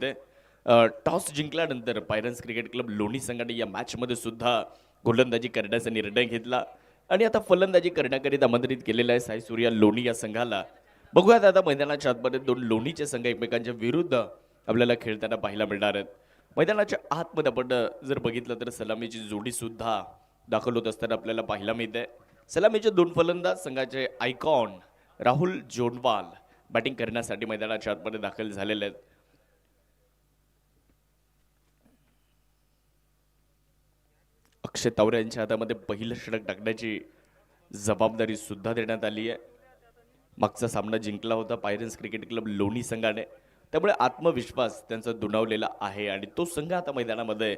ते टॉस जिंकल्यानंतर पायरन्स cricket club लोणी संघाने या मॅचमध्ये सुद्धा गोलंदाजी करण्याचा निर्णय घेतला आणि आता फलंदाजी करण्याकरिता आमंत्रित केलेला आहे साई सूर्या लोणी या संघाला. बघूयात आता मैदानाच्या आतमध्ये दोन लोणीचे संघ एकमेकांच्या विरुद्ध आपल्याला खेळताना पाहायला मिळणार आहेत. मैदानाच्या आतमध्ये आपण जर बघितलं तर सलामीची जोडी सुद्धा दाखल होत असताना आपल्याला पाहायला मिळते. सलामीचे दोन फलंदाज संघाचे आयकॉन राहुल जोंडवाल बॅटिंग करण्यासाठी मैदानाच्या आतमध्ये दाखल झालेले आहेत. अक्षय तावरे यांच्या हातामध्ये पहिलं षटक टाकण्याची जबाबदारी सुद्धा देण्यात आली आहे. मागचा सामना जिंकला होता पायरन्स क्रिकेट क्लब लोणी संघाने, त्यामुळे आत्मविश्वास त्यांचा दुणावलेला आहे आणि तो संघ आता मैदानामध्ये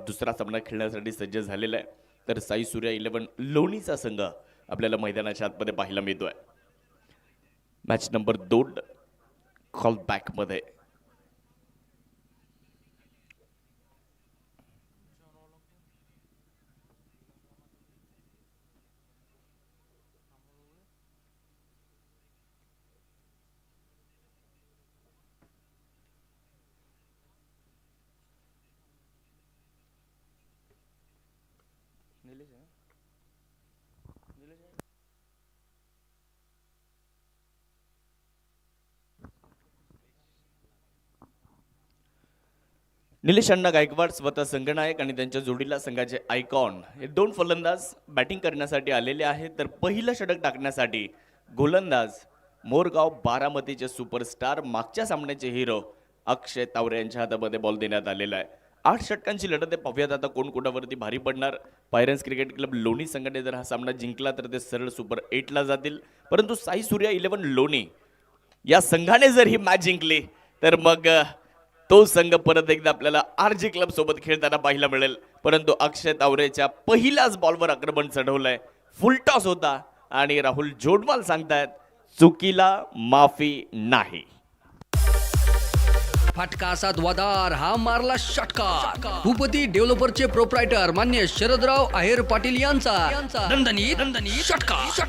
दुसरा सामना खेळण्यासाठी सज्ज झालेला आहे. तर साई सूर्या 11 लोणीचा संघ आपल्याला मैदानाच्या आतमध्ये पाहायला मिळतोय. मॅच नंबर 2 कॉल बॅकमध्ये निलेश अण्णा गायकवाड स्वतः संघनायक आणि त्यांच्या जोडीला संघाचे आयकॉन हे दोन फलंदाज बॅटिंग करण्यासाठी आलेले आहेत. तर पहिलं षटक टाकण्यासाठी गोलंदाज मोरगाव बारामतीचे सुपरस्टार मागच्या सामन्याचे हिरो अक्षय तावरे यांच्या हातामध्ये बॉल देण्यात आलेला आहे. 8 षटकांची लढत आहे. पाहूयात आता कोण कोणावरती भारी पडणार. पायरन्स क्रिकेट क्लब लोणी संघाने जर हा सामना जिंकला तर ते सरळ सुपर 8ला जातील, परंतु साई सूर्या 11 लोणी या संघाने जर ही मॅच जिंकली तर मग तो संघ परत एकदा आपल्याला आरजी क्लब सोबत खेळताना पाहायला मिळेल. परंतु अक्षय तावरेच्या पहिल्याच बॉलवर आक्रमण चढवलंय. फुल टॉस होता आणि राहुल जोडवाल सांगतायत चुकीला माफी नाही. फटका असा द्वादार हा मारला षटकार. भूपती डेव्हलपरचे प्रोप्रायटर मान्य शरदराव आहेर पाटील यांचा नंदनी षटकार.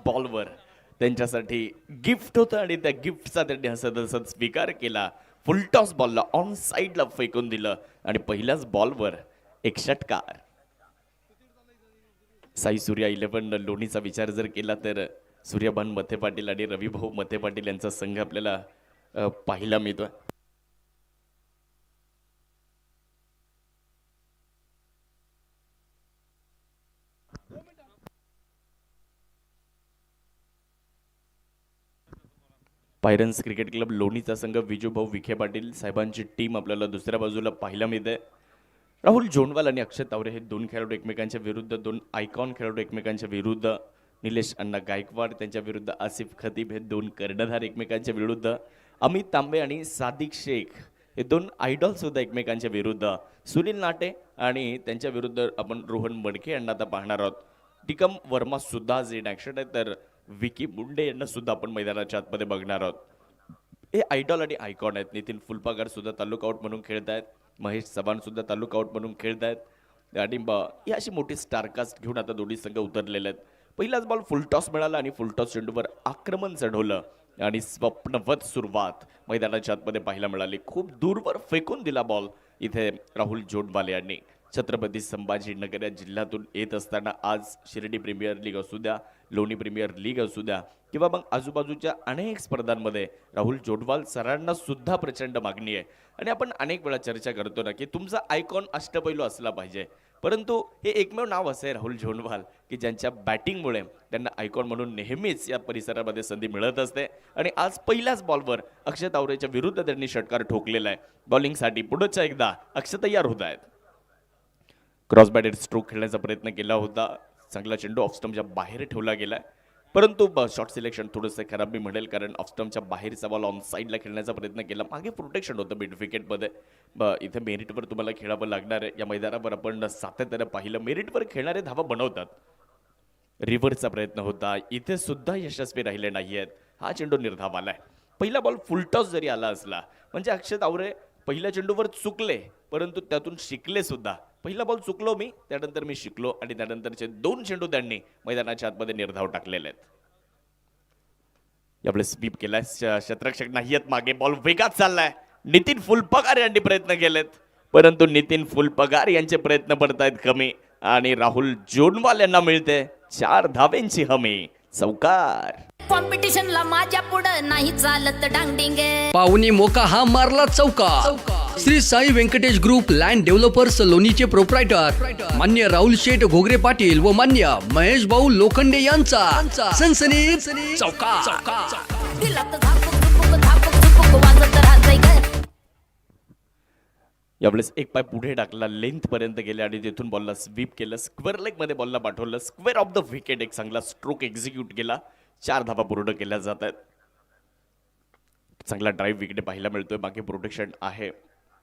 बॉलवर त्यांच्यासाठी गिफ्ट होतं आणि त्या गिफ्टचा त्यांनी हसत हसत स्वीकार केला. फुलटॉस बॉलला ऑन साईडला फेकून दिलं आणि पहिल्याच बॉलवर एक षटकार. साई सूर्या 11 लोणीचा विचार जर केला तर सूर्यभान मथे पाटील आणि रविभाऊ मथे पाटील यांचा संघ आपल्याला पाहायला मिळतोय. पायरन्स क्रिकेट क्लब लोणीचा संघ विजूभाऊ विखे पाटील साहेबांची टीम आपल्याला दुसऱ्या बाजूला पाहायला मिळते. राहुल जोंडवाल आणि अक्षय तावरे हे दोन खेळाडू एकमेकांच्या विरुद्ध, दोन आयकॉन खेळाडू एकमेकांच्या विरुद्ध. निलेश अण्णा गायकवाड त्यांच्या विरुद्ध आसिफ खतीब हे दोन कर्णधार एकमेकांच्या विरुद्ध. अमित तांबे आणि सादिक शेख हे दोन आयडॉल सुद्धा एकमेकांच्या विरुद्ध. सुनील नाटे आणि त्यांच्या विरुद्ध आपण रोहन मडके यांना आता पाहणार आहोत. टिकम वर्मा सुद्धा आज इन ॲक्शन आहे, तर विकी मुंडे यांना सुद्धा आपण मैदानाच्या आतमध्ये बघणार आहोत. हे आयडॉल आणि आयकॉन आहेत. नितीन फुलपाकर सुद्धा तालुका आउट म्हणून खेळत आहेत. महेश चव्हाण सुद्धा तालुका आउट म्हणून खेळत आहेत. आणि ही अशी मोठी स्टारकास्ट घेऊन आता दोन्ही संघ उतरलेले आहेत. पहिलाच बॉल फुलटॉस मिळाला आणि फुलटॉस चेंडूवर आक्रमण चढवलं आणि स्वप्नवत सुरुवात मैदानाच्या आतमध्ये पाहायला मिळाली. खूप दूरवर फेकून दिला बॉल इथे राहुल जोडवाले यांनी. छत्रपती संभाजीनगर या जिल्ह्यातून येत असताना आज शिर्डी प्रीमियर लीग असू द्या, लोणी प्रीमियर लीग असू द्या किंवा मग आजूबाजूच्या अनेक स्पर्धांमध्ये राहुल जोडवाल सरांना सुद्धा प्रचंड मागणी आहे. आणि आपण अनेक वेळा चर्चा करतो ना की तुमचा आयकॉन अष्टपैलू असला पाहिजे, परंतु हे एकमेव नाव असं आहे राहुल जोंडवाल की ज्यांच्या बॅटिंगमुळे त्यांना आयकॉन म्हणून नेहमीच या परिसरामध्ये संधी मिळत असते. आणि आज पहिल्याच बॉलवर अक्षय तावरेच्या विरुद्ध त्यांनी षटकार ठोकलेला आहे. बॉलिंगसाठी पुढच्या एकदा अक्षय तयार होत आहेत. क्रॉस बॅटेड स्ट्रोक खेळण्याचा प्रयत्न केला होता. चांगला चेंडू ऑफ स्टंपच्या बाहेर ठेवला गेलाय, परंतु शॉट सिलेक्शन थोडंसं खराब मी म्हणेल, कारण ऑफ स्टंपच्या बाहेरचा बॉल ऑन साईडला खेळण्याचा प्रयत्न केला. मागे प्रोटेक्शन होतं मिड विकेटमध्ये. इथे मेरिटवर तुम्हाला खेळावं लागणार आहे. या मैदानावर आपण सातत्यानं पाहिलं मेरिटवर खेळणारे धावा बनवतात. रिव्हर्सचा प्रयत्न होता, इथे सुद्धा यशस्वी राहिले नाही आहेत. हा चेंडू निर्धाव आलाय. पहिला बॉल फुलटॉस जरी आला असला म्हणजे अक्षत आवरे पहिल्या चेंडूवर चुकले, परंतु त्यातून शिकले सुद्धा. पहिला बॉल चुकलो मी, त्यानंतर मी शिकलो आणि त्यानंतरचे 2 चेंडू त्यांनी मैदानाच्या आतमध्ये निर्धाव टाकलेले आहेत. यावेळेस स्वीप केलाय, क्षेत्ररक्षक नाही आहेत मागे, बॉल वेगात चाललाय. नितीन फुलपगार यांनी प्रयत्न केलेत, परंतु नितीन फुलपगार यांचे प्रयत्न पडतायत कमी आणि राहुल जोनवाल यांना मिळते 4 धावेंची हमी. चौकार. कॉम्पिटिशनला माझ्या पुढं नाही चालत डांगडिंग. पाहुणी मोका हा मारला चौका. Shri Sai Venkatesh group land developers लोणीचे प्रोप्रायटर मान्य राहुल शेठ घोगरे पाटील व मान्य महेश भाऊ लोखंडे यांचा सनसनीत चौका. दिलात झापूक झुपूक वाजत राहतंय ग. यावेळेस एक पाय पुढे टाकला, लेंथ पर्यंत गेले आणि तिथून बॉलला स्वीप केलं, स्क्वेअर लेग मध्ये बॉलला पाठवलं, स्क्वेअर ऑफ द विकेट एक चांगला स्ट्रोक एक्झिक्यूट केला. 4 धावा पूर्ण केल्या जात आहेत. चांगला ड्राईव्ह विकेट पाहायला मिळतोय, बाकी प्रोटेक्शन आहे.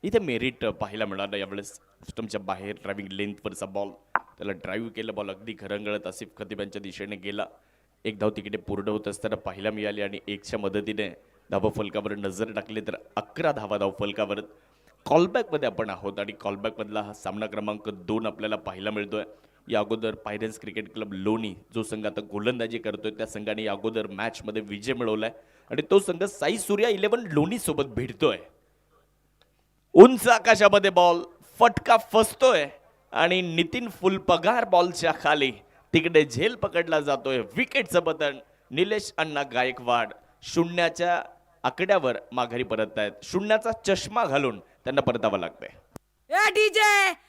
इथे मेरिट पाहायला मिळालं. यावेळेस सिस्टमच्या बाहेर ड्रायव्हिंग लेंथवरचा बॉल, त्याला ड्राईव्ह केलं, बॉल अगदी घरंगळत आसिफ खतीब यांच्या दिशेने गेला. एक धाव तिकडे पूर्ण होत असताना पाहायला मिळाली आणि 1च्या मदतीने धावा फलकावर नजर टाकली तर 11 धावा धाव फलकावर. कॉलबॅकमध्ये आपण आहोत आणि कॉलबॅकमधला हा सामना क्रमांक 2 आपल्याला पाहायला मिळतोय. या अगोदर पायरेट्स क्रिकेट क्लब लोणी जो संघ आता गोलंदाजी करतोय त्या संघाने या अगोदर मॅचमध्ये विजय मिळवलाय आणि तो संघ साई सूर्या 11 लोणी सोबत भिडतोय. उंच आकाशामध्ये बॉल फटका फसतोय आणि नितीन फुलपगार बॉलच्या खाली तिकडे झेल पकडला जातोय. विकेटचं बटन निलेश अण्णा गायकवाड 0च्या आकड्यावर माघारी परततायत. 0चा चष्मा घालून त्यांना परतावं लागतंय. ए डीजे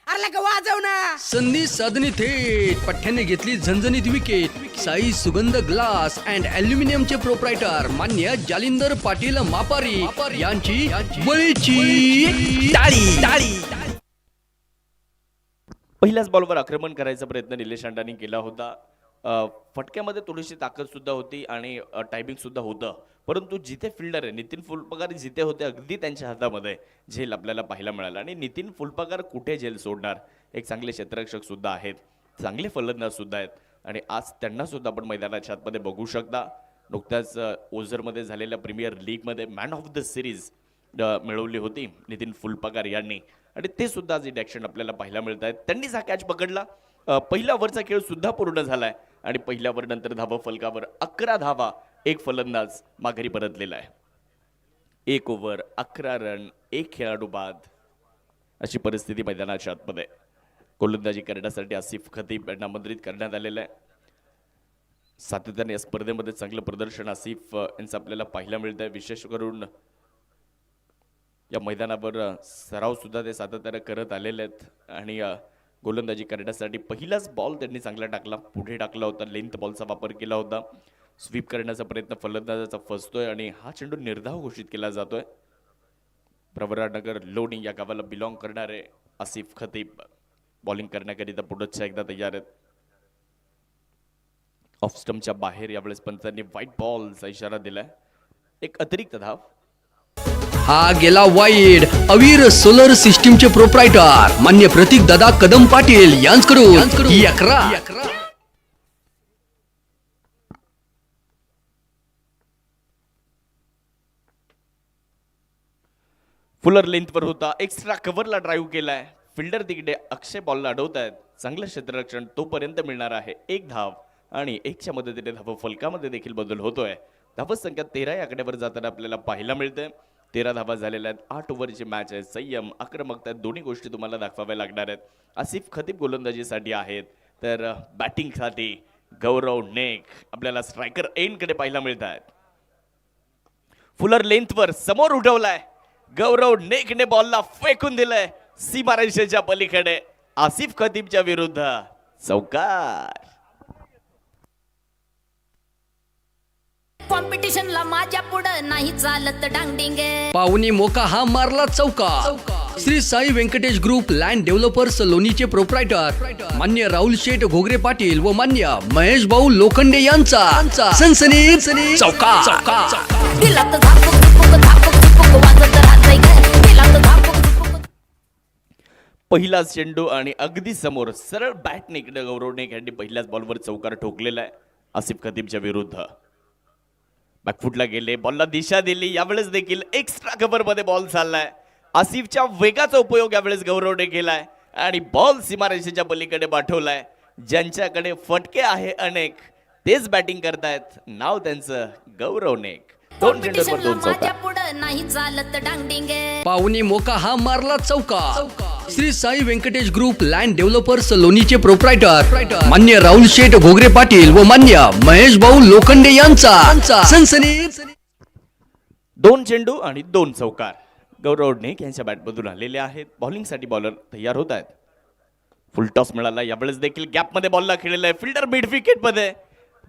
अरे का वाजव ना. संधी साधणी थेट पठ्ठ्याने घेतली झणझणीत विकेट. साई सुगंध ग्लास अँड अल्युमिनियमचे प्रोप्रायटर मान्य जालिंदर पाटील मापारी यांची बळीची टाळी. पहिल्याच बॉलवर आक्रमण करायचा प्रयत्न निलेश अण्णांनी केला होता. फटक्यामध्ये थोडीशी ताकद सुद्धा होती आणि टायमिंग सुद्धा होतं, परंतु जिथे फिल्डर आहे नितीन फुलपगार जिथे होते अगदी त्यांच्या हातामध्ये झेल आपल्याला पाहायला मिळाला. आणि नितीन फुलपगार कुठे झेल सोडणार, एक चांगले क्षेत्ररक्षक सुद्धा आहेत, चांगले फलंदाज सुद्धा आहेत आणि आज त्यांना सुद्धा आपण मैदानाच्या आतमध्ये बघू शकता. नुकत्याच ओझरमध्ये झालेल्या प्रीमियर लीगमध्ये मॅन ऑफ द सिरीज मिळवली होती नितीन फुलपगार यांनी आणि ते सुद्धा आज ॲक्शन आपल्याला पाहायला मिळत आहेत. त्यांनीच हा कॅच पकडला. पहिल्या ओव्हरचा खेळ सुद्धा पूर्ण झालाय आणि पहिल्या ओव्हर नंतर धावा फलकावर 11 धावा, एक फलंदाज माघारी परतलेला आहे. 1 ओव्हर 11 रन, 1 खेळाडू बाद अशी परिस्थिती मैदानाच्या आतमध्ये. गोलंदाजी करण्यासाठी आसिफ खतीब यांना आमंत्रित करण्यात आलेलं आहे. सातत्याने या स्पर्धेमध्ये चांगलं प्रदर्शन आसिफ यांचं आपल्याला पाहायला मिळत आहे. विशेष करून या मैदानावर सराव सुद्धा ते सातत्याने करत आलेले आहेत आणि गोलंदाजी करण्यासाठी पहिलाच बॉल त्यांनी चांगला टाकला, पुढे टाकला होता, लेंथ बॉलचा वापर केला होता. स्वीप करण्याचा प्रयत्न फलंदाजाचा फसतोय आणि हा चेंडू निर्धाव घोषित केला जातोय. प्रवरानगर लोणी या गावाला बिलॉंग करणारे आसिफ खतीब बॉलिंग करण्याकरिता पुढच्या एकदा तयार आहेत. ऑफ स्टंपच्या बाहेर यावेळेस पंचांनी व्हाईट बॉलचा इशारा दिलाय. एक अतिरिक्त धाव. हा गेला वाईड. अवीर सोलर सिस्टीमचे प्रोप्रायटर मान्य प्रतीक दादा कदम पाटील यांच्याकडून ही 11. फुलर लेंथवर होता, एक्स्ट्रा कव्हरला ड्राईव्ह केलाय. फिल्डर तिकडे अक्षय बॉलला अडवत आहेत. चांगलं क्षेत्ररक्षण तोपर्यंत मिळणार आहे. 1 धाव आणि 1च्या मदतीने धाव फलकामध्ये देखील बदल होतोय. धावत संख्या 13 या आकड्यावर जाताना आपल्याला पाहायला मिळते. 13 धावा झालेल्या आहेत. 8 ओव्हरची मॅच आहे. संयम, आक्रमकता दोन्ही गोष्टी तुम्हाला दाखवाव्या लागणार आहेत. आसिफ खतीब गोलंदाजीसाठी आहेत तर बॅटिंगसाठी गौरव नेक आपल्याला स्ट्रायकर एंडकडे पाहायला मिळत आहेत. फुलर लेंथवर समोर उठवलाय. गौरव नेकने बॉलला फेकून दिलंय सीमारेषेच्या पलीकडे. आसिफ खतीबच्या विरुद्ध चौकार. कॉम्पिटिशनला माझ्या पुढं नाही चालत डांगडिंग. पाहुणी मोका हा मारला चौका. Shri Sai Venkatesh group land developers लोणीचे प्रोप्रायटर मान्य राहुल शेठ घोगरे पाटील व मान्य महेश भाऊ लोखंडे यांचा सनसनीत चौका. दिलात झापूक वाजत राहतंय ग. दिलात झापूक. पहिला चेंडू आणि अगदी समोर सरळ बॅटने इकडे गौरव नेक यांनी पहिल्याच बॉलवर चौकार ठोकलेला आहे आसिफ खतीबच्या विरुद्ध. बॅकफुटला गेले, बॉलला दिशा दिली. यावेळेस देखील एक्स्ट्रा कव्हरमध्ये बॉल चाललाय. आसिफच्या वेगाचा उपयोग यावेळेस गौरवने केलाय आणि बॉल सीमारेषेच्या पलीकडे पाठवलाय. ज्यांच्याकडे फटके आहे अनेक तेच बॅटिंग करतायत. नाव त्यांचं गौरव नेक. 2 चेंडूवर 2 चौकार. पुढं नाही चालत डांगडिंग पाहुणी मोका हा मारला चौका. Shri Sai Venkatesh group land developers लोणीचे प्रोप्रायटर मान्य राहुल शेठ घोगरे पाटील व मान्य महेश भाऊ लोखंडे यांचा सनसनीत 2 चेंडू आणि 2 चौकार. गौरव नेक यांच्या बॅटमधून आलेले आहेत. बॉलिंगसाठी बॉलर तयार होत आहेत. फुल टॉस मिळाला. यावेळेस देखील गॅपमध्ये बॉलला खेळलेला आहे. फिल्डर मिड विकेटमध्ये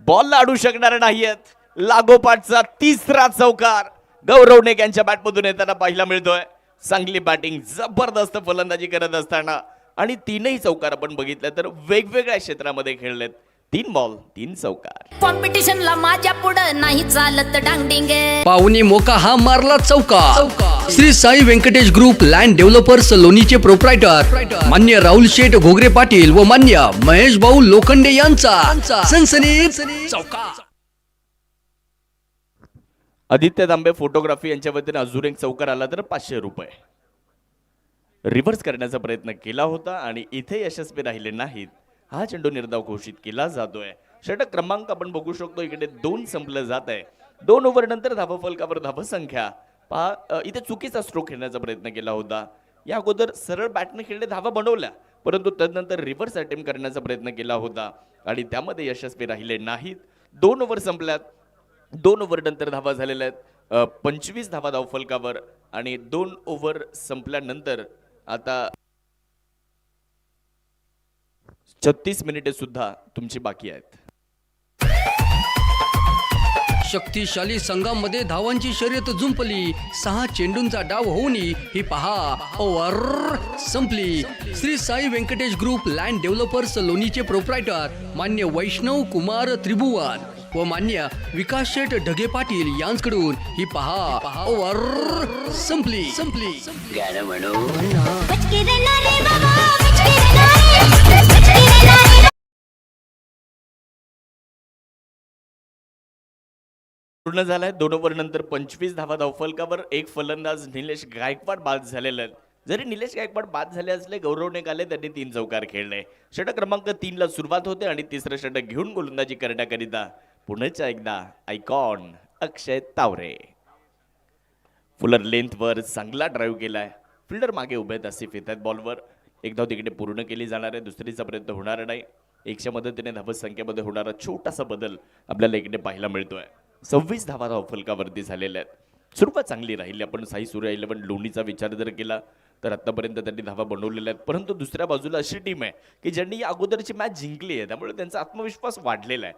बॉलला अडू शकणार नाहीयेत. लागोपाठचा 3रा चौकार गौरव नेक यांच्या बॅटमधून येताना पाहायला मिळतोय. चांगली बॅटिंग, जबरदस्त फलंदाजी करत असताना आणि 3ही चौकार आपण बघितलं तर वेगवेगळ्या क्षेत्रामध्ये खेळलेत. 3 बॉल 3 चौकार. कॉम्पिटिशनला माझ्या पुढं नाही चालत डांगडिंग पाहुणी मोका हा मारला चौका. Shri Sai Venkatesh group land developers लोणीचे प्रोप्रायटर मान्य राहुल शेठ घोगरे पाटील व मान्य महेश भाऊ लोखंडे यांचा सनसनीत चौका. आदित्य तांबे फोटोग्राफी यांच्या वतीने अजून एक चौकार आला तर 500 रुपये. रिव्हर्स करण्याचा प्रयत्न केला होता आणि इथे यशस्वी राहिले नाहीत. हा चेंडू निर्धाव घोषित केला जातोय. षटक क्रमांक आपण बघू शकतो. इकडे 2 संपलं जात आहे. 2 ओव्हर नंतर धावा फलकावर धावा संख्या पहा. इथे चुकीचा स्ट्रोक खेळण्याचा प्रयत्न केला होता. या अगोदर सरळ बॅटने खेळले, धावा बनवल्या, परंतु तदनंतर रिव्हर्स अटेम्प्ट करण्याचा प्रयत्न केला होता आणि त्यामध्ये यशस्वी राहिले नाहीत. 2 ओव्हर संपल्यात. 2 ओव्हर नंतर धावा झालेल्या आहेत. 25 धावा धाव फलकावर आणि 2 ओव्हर संपल्यानंतर आता 36 मिनिटे सुद्धा तुमची बाकी आहेत. शक्तिशाली संघामध्ये धावांची शर्यत जुंपली. 6 चेंडूंचा डाव होऊन ही पहा ओव्हर संपली. Shri Sai Venkatesh group land developers लोणीचे प्रोप्रायटर मान्य वैष्णव कुमार त्रिभुवन व मान्य विकास शेठ ढगे पाटील यांच्याकडून ही पहा ओव्हर संपली. पूर्ण झालाय. 2 ओव्हर नंतर 25 धावा धावफलकावर. एक फलंदाज निलेश गायकवाड बाद झालेले आहेत. जरी निलेश गायकवाड बाद झाले असले, गौरव नेक आले, त्यांनी 3 चौकार खेळले. षटक क्रमांक 3 ला सुरुवात होते आणि 3रं षटक घेऊन गोलंदाजी करण्याकरिता पुन्हा एकदा आयकॉन अक्षय तावरे. फुलर लेंथवर चांगला ड्राईव्ह केलाय. फिल्डर मागे उभे आहेत. आसिफ येत आहेत बॉलवर. एक धाव तिकडे पूर्ण केली जाणार आहे. दुसरीचा प्रयत्न होणार नाही. 1च्या मदतीने धावत संख्येमध्ये होणारा छोटासा बदल आपल्याला इकडे पाहायला मिळतोय. 26 धावा धाव फलकावरती झालेल्या आहेत. सुरुवात चांगली राहिली. आपण साई सूर्या 11 लोणीचा विचार जर केला तर आतापर्यंत त्यांनी धावा बनवलेल्या आहेत. परंतु दुसऱ्या बाजूला अशी टीम आहे की ज्यांनी या अगोदरची मॅच जिंकली आहे, त्यामुळे त्यांचा आत्मविश्वास वाढलेला आहे.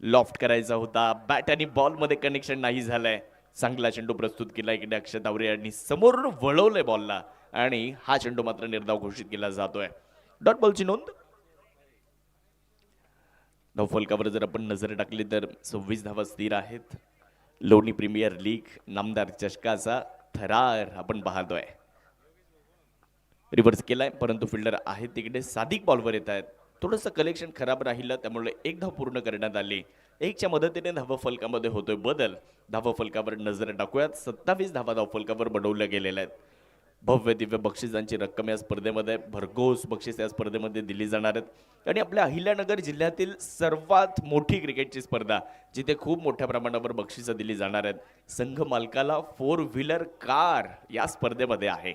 लॉफ्ट करायचा होता, बॅट आणि बॉलमध्ये कनेक्शन नाही झालंय. चांगला चेंडू प्रस्तुत केला इकडे अक्षय तावरे यांनी, समोरून वळवलंय बॉलला आणि हा चेंडू मात्र निर्धाव घोषित केला जातोय. डॉट बॉलची नोंद. धावफलकावर जर आपण नजर टाकली तर 26 धावा स्थिर आहेत. लोणी प्रीमियर लीग नामदार चषकाचा थरार आपण पाहतोय. रिव्हर्स केलाय परंतु फिल्डर आहे तिकडे सादिक बॉलवर येत आहेत. थोडंसं कलेक्शन खराब राहिलं, त्यामुळे 1 धाव पूर्ण करण्यात आली. 1च्या मदतीने धावफलकामध्ये होतोय बदल. धावफलकावर नजर टाकूयात. 27 धावा धावफलकावर बनवल्या गेलेल्या आहेत. भव्य दिव्य बक्षिसांची रक्कम या स्पर्धेमध्ये, भरघोस बक्षीस या स्पर्धेमध्ये दिली जाणार आहेत. आणि आपल्या अहिल्यानगर जिल्ह्यातील सर्वात मोठी क्रिकेटची स्पर्धा, जिथे खूप मोठ्या प्रमाणावर बक्षिसं दिली जाणार आहेत, संघ मालकाला 4 व्हीलर कार या स्पर्धेमध्ये आहे.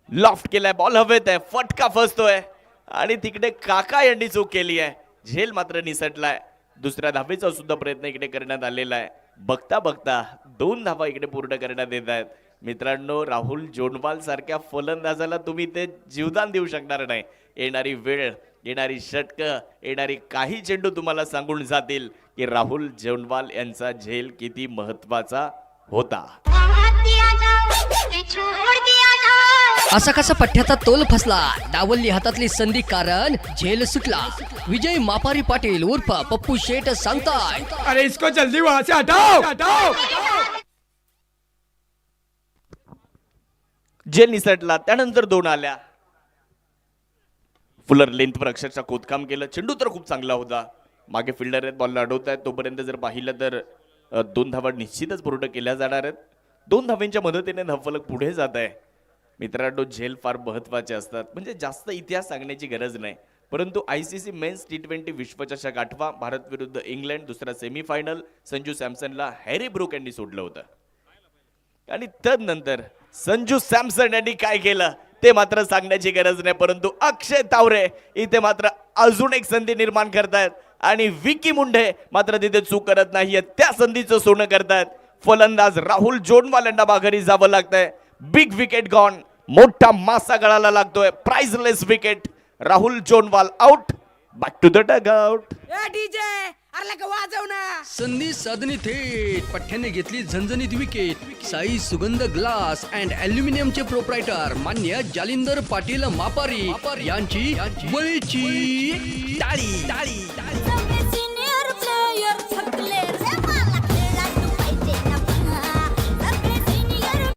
लॉफ्ट केलाय, बॉल हवेत आहे, फटका फसतोय आणि तिकडे काका यांनी चूक केली आहे. झेल मात्र निसटलाय. दुसऱ्या धावेचा सुद्धा प्रयत्न इकडे करण्यात आलेला आहे. बघता बघता 2 धावा इकडे पूर्ण करण्यात येत आहेत. मित्रांनो, राहुल जोनवाल सारख्या फलंदाजाला तुम्ही ते जीवदान देऊ शकणार नाही. येणारी वेळ, येणारी षटकं, येणारी काही चेंडू तुम्हाला सांगून जातील की राहुल जोनवाल यांचा झेल किती महत्वाचा होता. असा कसा पठ्याचा तोल फसला, डावलली हातातली संधी कारण झेल सुटला. विजय मापारी पाटील उर्फ पप्पू शेठ सांगताय, अरे इसको जल्दी वहां से हटाओ हटाओ. झेल निसटला. त्यानंतर 2 आल्या. फुलर लेंथवर अक्षरशः खोदकाम केलं. चेंडू तर खूप चांगला होता. मागे फिल्डर आहेत, बॉलला अडवत आहेत. तोपर्यंत जर पाहिलं तर 2 धावा निश्चितच पूर्ण केल्या जाणार आहेत. 2 धावांच्या मदतीने धावफलक पुढे जात आहे. मित्रांनो, झेल फार महत्वाचे असतात. म्हणजे जास्त इतिहास सांगण्याची गरज नाही, परंतु ICC मेन्स T20 विश्वचषक 8वा, भारत विरुद्ध इंग्लंड, दुसरा सेमीफायनल संजू सॅमसनला हॅरी ब्रूक यांनी सोडलं होतं. आणि तदनंतर संजू सॅमसन यांनी काय केलं ते मात्र सांगण्याची गरज नाही, परंतु अक्षय तावरे इथे मात्र अजून एक संधी निर्माण करतायत आणि विकी मुंडे मात्र तिथे चूक करत नाहीये. त्या संधीचं सोनं करतायत. फलंदाज राहुल जोनवाल यांना माघारी जावं लागतंय. बिग विकेट गॉन, मोठा मासा गळाला लागतोय. Priceless wicket. Rahul Jonwal out. Back to the dugout. ए डीजे अरे लगा वाजव ना. संधी साधणी थेट पठ्ठ्याने घेतली झणझणीत विकेट. साई सुगंध ग्लास अँड अल्युमिनियमचे प्रोप्रायटर मान्य जालिंदर पाटील मापारी यांची बळीची टाळी. सगळे सिनियर प्लेयर थकले रे, मला खेळायला पाहिजे ना पुन्हा. सगळे सिनियर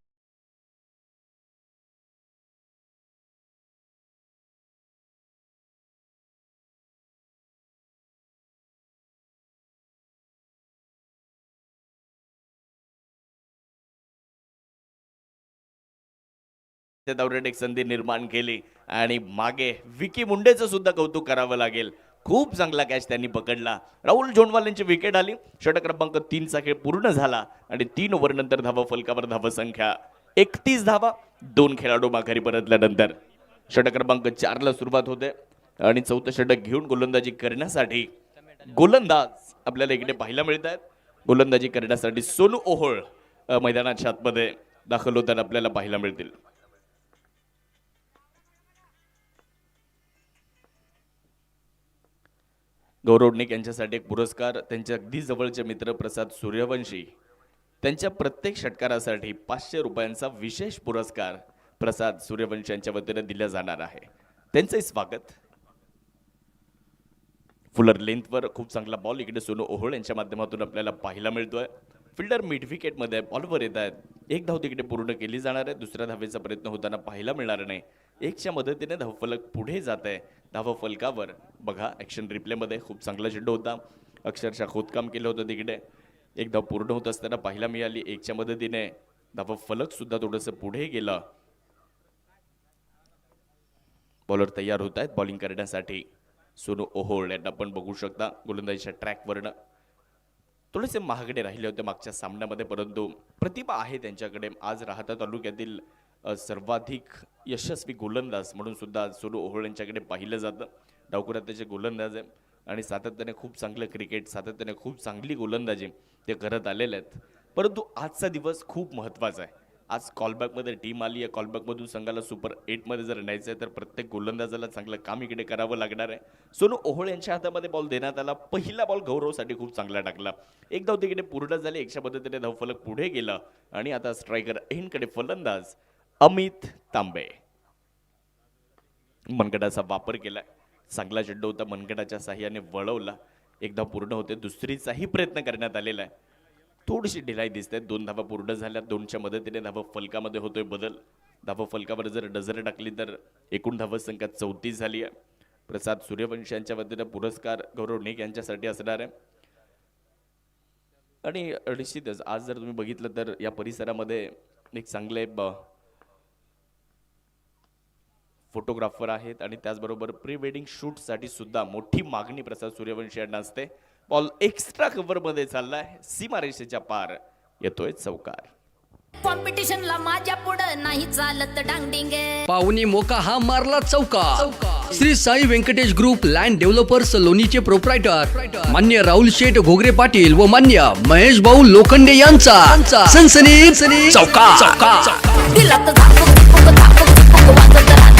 दौऱ्यात एक संधी निर्माण केली आणि मागे विकी मुंडेचं सुद्धा कौतुक करावं लागेल. खूप चांगला कॅच त्यांनी पकडला. राहुल जोनवाल यांची विकेट आली. षटक क्रमांक 3चा खेळ पूर्ण झाला आणि 3 ओव्हर नंतर धावा फलकावर धावसंख्या 31 धावा. 2 खेळाडू माघारी परतल्यानंतर षटक क्रमांक 4ला सुरुवात होते आणि 4थं षटक घेऊन गोलंदाजी करण्यासाठी गोलंदाज आपल्याला इकडे पाहायला मिळत आहेत. गोलंदाजी करण्यासाठी सोनू ओहोळ मैदानाच्या आतमध्ये दाखल होताना आपल्याला पाहायला मिळतील. गौरव निक यांच्यासाठी एक पुरस्कार. त्यांचे अगदी जवळचे मित्र प्रसाद सूर्यवंशी त्यांच्या प्रत्येक षटकारासाठी 500 रुपयांचा विशेष पुरस्कार प्रसाद सूर्यवंशी यांच्या वतीने दिला जाणार आहे. त्यांचंही स्वागत. फुलर लेंथवर खूप चांगला बॉल इकडे सोनू ओहोळ यांच्या माध्यमातून आपल्याला पाहायला मिळतोय. फिल्डर मिड विकेटमध्ये बॉलवर येत आहेत. 1 धाव तिकडे पूर्ण केली जाणार आहे. दुसऱ्या धावेचा प्रयत्न होताना पाहायला मिळणार नाही. 1च्या मदतीने धावफलक पुढे जात आहे. धावफलकावर बघा, ॲक्शन रिप्लेमध्ये खूप चांगला चेंडू होता. अक्षरशः खोदकाम केलं होतं तिकडे. 1 धाव पूर्ण होत असताना पाहायला मिळाली. 1च्या मदतीने धावफलक सुद्धा थोडंसं पुढे गेलं. बॉलर तयार होत आहेत बॉलिंग करण्यासाठी. सोनू ओहोळ यांना आपण बघू शकता गोलंदाजीच्या ट्रॅकवरनं थोडेसे महागडे राहिले होते मागच्या सामन्यामध्ये, परंतु प्रतिभा आहे त्यांच्याकडे. आज राहता तालुक्यातील सर्वाधिक यशस्वी गोलंदाज म्हणून सुद्धा सोनू ओहोळ यांच्याकडे पाहिलं जातं. डावखुऱ्यात त्याचे गोलंदाज आहे आणि सातत्याने खूप चांगलं क्रिकेट, सातत्याने खूप चांगली गोलंदाजी ते करत आलेले आहेत. परंतु आजचा दिवस खूप महत्त्वाचा आहे. आज कॉलबॅकमध्ये टीम आली आहे. कॉलबॅकमधून संघाला सुपर 8मध्ये जर न्यायचं आहे तर प्रत्येक गोलंदाजाला चांगलं काम इकडे करावं लागणार आहे. सोनू ओहोळ यांच्या हातामध्ये बॉल देण्यात आला. पहिला बॉल गौरवसाठी खूप चांगला टाकला. 1 धाव तिकडे पूर्ण झाली. 1च्या मदतीने धावफलक पुढे गेला आणि आता स्ट्रायकर एंडकडे फलंदाज अमित तांबे. मनगटाचा वापर केलाय. चांगला चेंडू होता. मनगटाच्या साह्याने वळवला. 1 धाव पूर्ण होते. दुसरीचाही प्रयत्न करण्यात आलेला आहे. थोडीशी ढिलाई दिसते. 2 धावा पूर्ण झाल्या. 2च्या मदतीने धावा फलकामध्ये होतोय बदल. धावा फलकावर जर नजर टाकली तर एकूण धावसंख्या 34 झाली आहे. प्रसाद सूर्यवंशी यांच्या वतीने पुरस्कार गौरव निक यांच्यासाठी असणार आहे. आणि निश्चितच आज जर तुम्ही बघितलं तर या परिसरामध्ये एक चांगले फोटोग्राफर आहेत आणि त्याचबरोबर प्री वेडिंग शूटसाठी सुद्धा मोठी मागणी प्रसाद सूर्यवंशी यांना असते. बॉल एक्स्ट्रा कव्हरमध्ये चाललाय. सीमारेषेच्या पार येतोय चौकार. कॉम्पिटिशनला माझ्या पुढं नाही चालत डांगडिंग. पाहुणे मोका हा मारला चौका. Shri Sai Venkatesh group land developers लोणीचे प्रोप्रायटर मान्य राहुल शेठ घोगरे पाटील व मान्य महेश भाऊ लोखंडे यांचा सनसनी चौका. दिला तर झापूक झुपूक झापूक झुपूक वाजत राहत.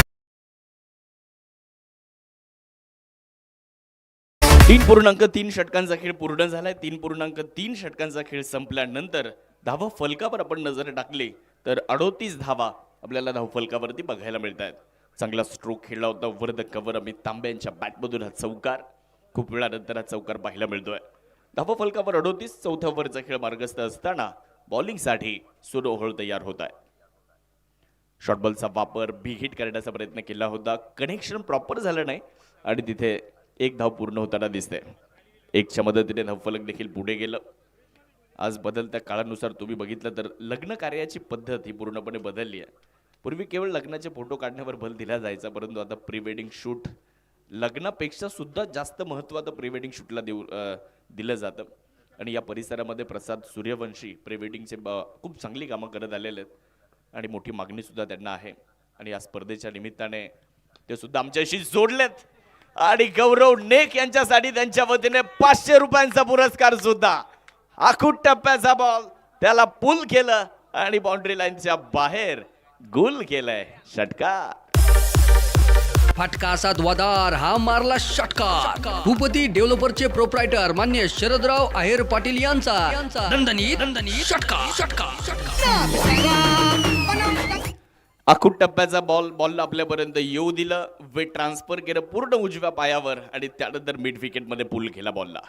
3.3 षटकांचा खेळ पूर्ण झालाय. 3.3 षटकांचा खेळ संपल्यानंतर धावा फलकावर आपण नजर टाकली तर 38 धावा आपल्याला धाव फलकावरती बघायला मिळत आहेत. चांगला स्ट्रोक खेळला होता over the cover Amit Tambe यांच्या बॅटमधून हा चौकार. खूप वेळानंतर हा चौकार पाहायला मिळतोय. धावा फलकावर 38. 4थ्या ओव्हरचा खेळ मार्गस्थ असताना बॉलिंगसाठी सोनू ओहोळ तयार होत आहे. शॉर्टबॉलचा वापर बिग हिट करण्याचा प्रयत्न केला होता. कनेक्शन प्रॉपर झालं नाही आणि तिथे 1 धाव पूर्ण होताना दिसते. एकच्या मदतीने धावफलक देखील पुढे गेलं. आज बदलत्या काळानुसार तुम्ही बघितलं तर लग्न कार्याची पद्धत ही पूर्णपणे बदलली आहे. पूर्वी केवळ लग्नाचे फोटो काढण्यावर भर दिला जायचा, परंतु आता प्री वेडिंग शूट लग्नापेक्षा सुद्धा जास्त महत्त्व आता प्री वेडिंग शूटला दिलं जातं. आणि या परिसरामध्ये प्रसाद सूर्यवंशी प्री वेडिंगचे खूप चांगली कामं करत आलेले आहेत आणि मोठी मागणी सुद्धा त्यांना आहे. आणि या स्पर्धेच्या निमित्ताने ते सुद्धा आमच्याशी जोडलेत आणि गौरव नेक यांच्यासाठी त्यांच्या वतीने 500 रुपयांचा पुरस्कार सुद्धा. आखूट टप्प्याचा बॉल त्याला पुल केलं आणि बाउंड्री लाईनच्या बाहेर गोल केलंय. षटकार. फटका असा द्वादार हा मारला षटकार. भूपती डेव्हलपरचे प्रोप्रायटर मान्य शरदराव आहेर पाटील यांचा दणदणीत षटकार. आखूट टप्प्याचा बॉलला आपल्यापर्यंत येऊ दिलं, वेट ट्रान्सफर केलं पूर्ण उजव्या पायावर आणि त्यानंतर मिड विकेटमध्ये पुल केला बॉलला.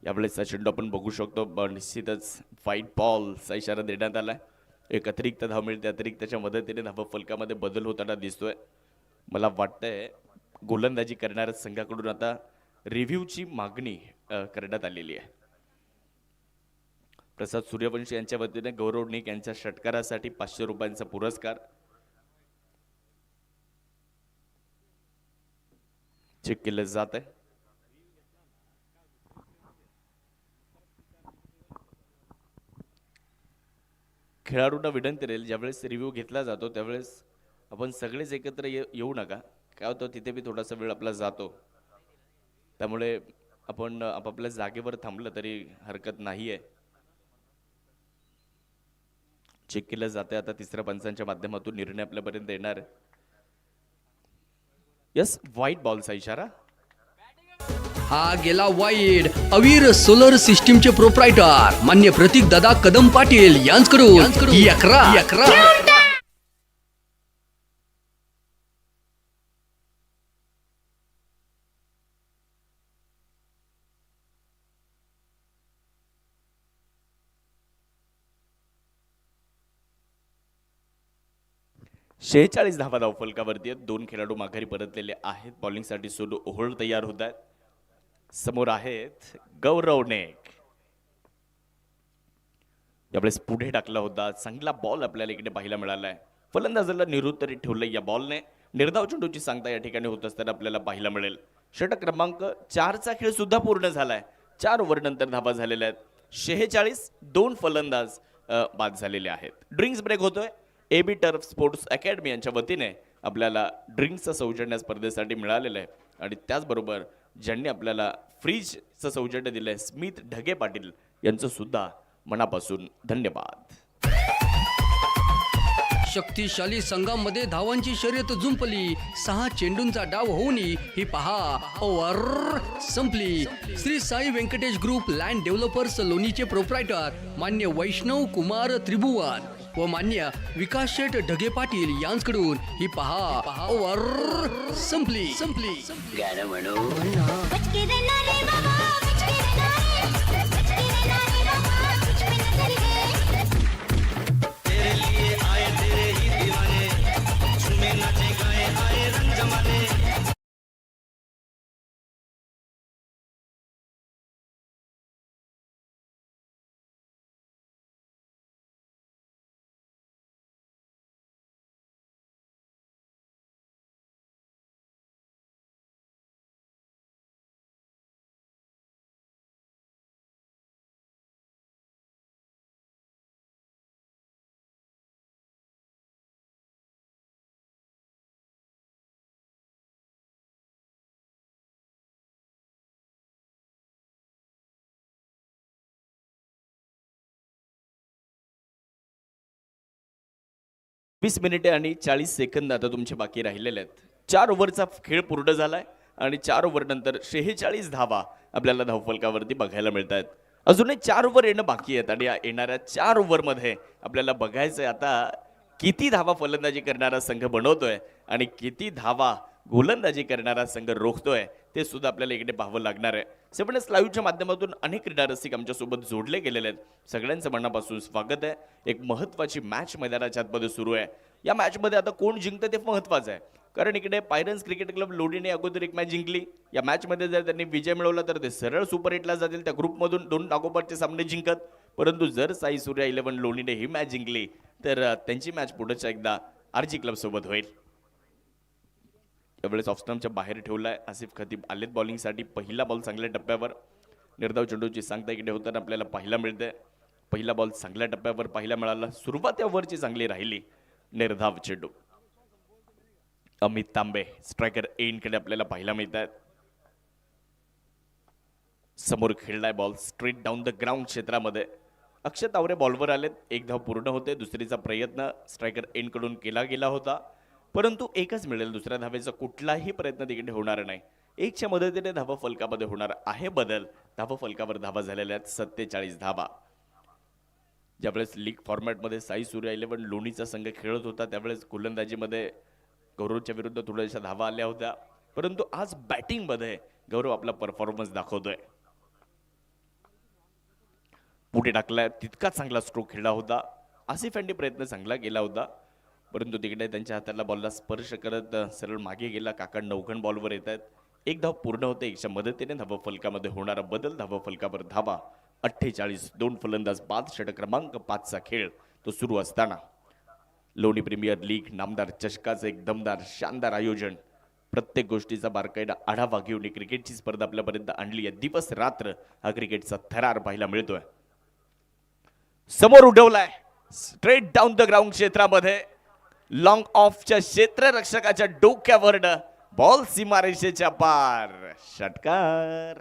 यावेळेस चेंडू आपण बघू शकतो, निश्चितच व्हाईट बॉलचा इशारा देण्यात आलाय. एक अतिरिक्त धाव मिळते, अतिरिक्तच्या मदतीने धाव फलकामध्ये बदल होताना दिसतोय. मला वाटतंय गोलंदाजी करणाऱ्या संघाकडून आता रिव्ह्यूची मागणी करण्यात आलेली आहे. प्रसाद सूर्यवंशी यांच्या वतीने गौरव निक यांच्या षटकारासाठी 500 रुपयांचा पुरस्कार. चेक केलं जात आहे. खेळाडूंना विनंती राहील, ज्यावेळेस रिव्ह्यू घेतला जातो त्यावेळेस आपण सगळेच एकत्र येऊ नका. काय होतं तिथे बी थोडासा वेळ आपला जातो, त्यामुळे आपण आपापल्या जागेवर थांबलं तरी हरकत नाही आहे. चेक केलं जाते. आता तिसऱ्या पंचांच्या माध्यमातून निर्णय आपल्यापर्यंत येणार. यस, व्हाईट बॉलचा इशारा. हा गेला वाईड. अवीर सोलर सिस्टीमचे प्रोप्रायटर मान्य प्रतीक दादा कदम पाटील यांच्याकडून 11. 46 धावा धावफलकावरती आहेत. 2 खेळाडू माघारी परतलेले आहेत. बॉलिंगसाठी सोलो ओहोळ तयार होत आहेत. समोर आहेत गौरव नेक. यावेळेस पुढे टाकला होता, चांगला बॉल आपल्याला इकडे पाहायला मिळालाय. फलंदाजाला निरुत्तरित ठेवलंय या बॉलने. निर्धाव चेंडूची सांगता या ठिकाणी होत असताना आपल्याला पाहायला मिळेल. षटक क्रमांक 4चा खेळ सुद्धा पूर्ण झालाय. 4 ओव्हर नंतर धावा झालेल्या आहेत. 46. 2 फलंदाज बाद झालेले आहेत. ड्रिंक्स ब्रेक होतोय. AB टर्फ स्पोर्ट्स अकॅडमी यांच्या वतीने आपल्याला ड्रिंक्सचं सौजन्य स्पर्धेसाठी मिळालेलं आहे. आणि त्याचबरोबर ज्यांनी आपल्याला फ्रीजचं सौजन्य दिलंय स्मित ढगे पाटील यांचं सुद्धा मनापासून धन्यवाद. शक्तिशाली संघामध्ये धावांची शर्यत जुंपली. 6 चेंडूंचा डाव होऊन ही पहा ओव्हर संपली. Shri Sai Venkatesh group land developers लोणीचे प्रोप्रायटर मान्य वैष्णव कुमार त्रिभुवन व मान्य विकास शेठ ढगे पाटील यांच्याकडून ही पहा ओव्हर संपली. बचके रहना रे बाबा, बचके रहना रे, बचके रहना रे बाबा, कुछ भी नजर है. तेरे लिए आए तेरे ही दीवाने, झूमे नाचे गाए आए रंग जमाने. वीस मिनिटे आणि 40 सेकंद आता तुमचे बाकी राहिलेले आहेत. 4 ओव्हरचा खेळ पूर्ण झालाय आणि 4 ओव्हर नंतर 46 धावा आपल्याला धावफलकावरती बघायला मिळत आहेत. अजूनही 4 ओव्हर येणं बाकी आहेत आणि या येणाऱ्या 4 ओव्हरमध्ये आपल्याला बघायचंय आता किती धावा फलंदाजी करणारा संघ बनवतोय आणि किती धावा गोलंदाजी करणारा संघ रोखतोय ते सुद्धा आपल्याला इकडे पाहावं लागणार आहे. सेव्हनस लाईव्हच्या माध्यमातून अनेक क्रीडा रसिक आमच्यासोबत जोडले गेलेले आहेत. सगळ्यांचं मनापासून स्वागत आहे. एक महत्त्वाची मॅच मैदानाच्या आतमध्ये सुरू आहे. या मॅचमध्ये आता कोण जिंकतं ते महत्त्वाचं आहे, कारण इकडे पायरन्स क्रिकेट क्लब लोणीने अगोदर एक मॅच जिंकली. या मॅचमध्ये जर त्यांनी विजय मिळवला तर ते सरळ सुपर 8ला जातील त्या ग्रुपमधून 2 लागोपाठचे सामने जिंकत. परंतु जर साई सूर्या 11 लोणीने ही मॅच जिंकली तर त्यांची मॅच पुढच्या एकदा आरजी क्लब सोबत होईल. त्यावेळेस ऑफस्टम्पच्या बाहेर ठेवलाय आसिफ खतीब आलेत बॉलिंगसाठी. पहिला बॉल चांगल्या टप्प्यावर, निर्धाव चेंडूची सांगता इकडे होताना आपल्याला पाहायला मिळते. पहिला बॉल चांगल्या टप्प्यावर पाहायला मिळाला. सुरुवात या ओव्हरची चांगली राहिली. निर्धाव चेंडू अमित तांबे स्ट्रायकर एंडकडे आपल्याला पाहायला मिळत आहेत. समोर खेळलाय ball straight down the ground क्षेत्रामध्ये. अक्षय तावरे बॉलवर आलेत. एक धाव पूर्ण होते. दुसरीचा प्रयत्न स्ट्रायकर एंड कडून केला गेला होता, परंतु एकच मिळेल. दुसऱ्या धावेचा कुठलाही प्रयत्न तिकडे होणार नाही. एकच्या मदतीने धावा फलकामध्ये होणार आहे बदल. धावा फलकावर धावा झालेल्या आहेत 47 धावा. ज्यावेळेस लीग फॉर्मॅटमध्ये साई सूर्या 11 लोणीचा संघ खेळत होता त्यावेळेस गोलंदाजीमध्ये गौरवच्या विरुद्ध थोड्याशा धावा आल्या होत्या, परंतु आज बॅटिंगमध्ये गौरव आपला परफॉर्मन्स दाखवतोय. पुढे टाकलाय तितका चांगला स्ट्रोक खेळला होता. आसिफ यांनी प्रयत्न चांगला केला होता, परंतु तिकडे त्यांच्या हाताला बॉलला स्पर्श करत सरळ मागे गेला. काका नवघण बॉलवर येत आहेत. एक धाव पूर्ण होते. एकच्या मदतीने धावा फलकामध्ये होणारा बदल. धावा फलकावर धावा 48. 2 फलंदाज बाद. षटक क्रमांक 5चा खेळ तो सुरू असताना लोणी प्रीमियर लीग नामदार चषकाचं एक दमदार शानदार आयोजन. प्रत्येक गोष्टीचा बारकाईने आढावा घेऊन ही क्रिकेटची स्पर्धा आपल्यापर्यंत आणली आहे. दिवस रात्र हा क्रिकेटचा थरार पाहायला मिळतोय. समोर उठवलाय स्ट्रेट डाऊन द ग्राउंड क्षेत्रामध्ये. लॉंग ऑफच्या क्षेत्ररक्षकाच्या डोक्यावर बॉल सीमारेषेच्या पार. षटकार.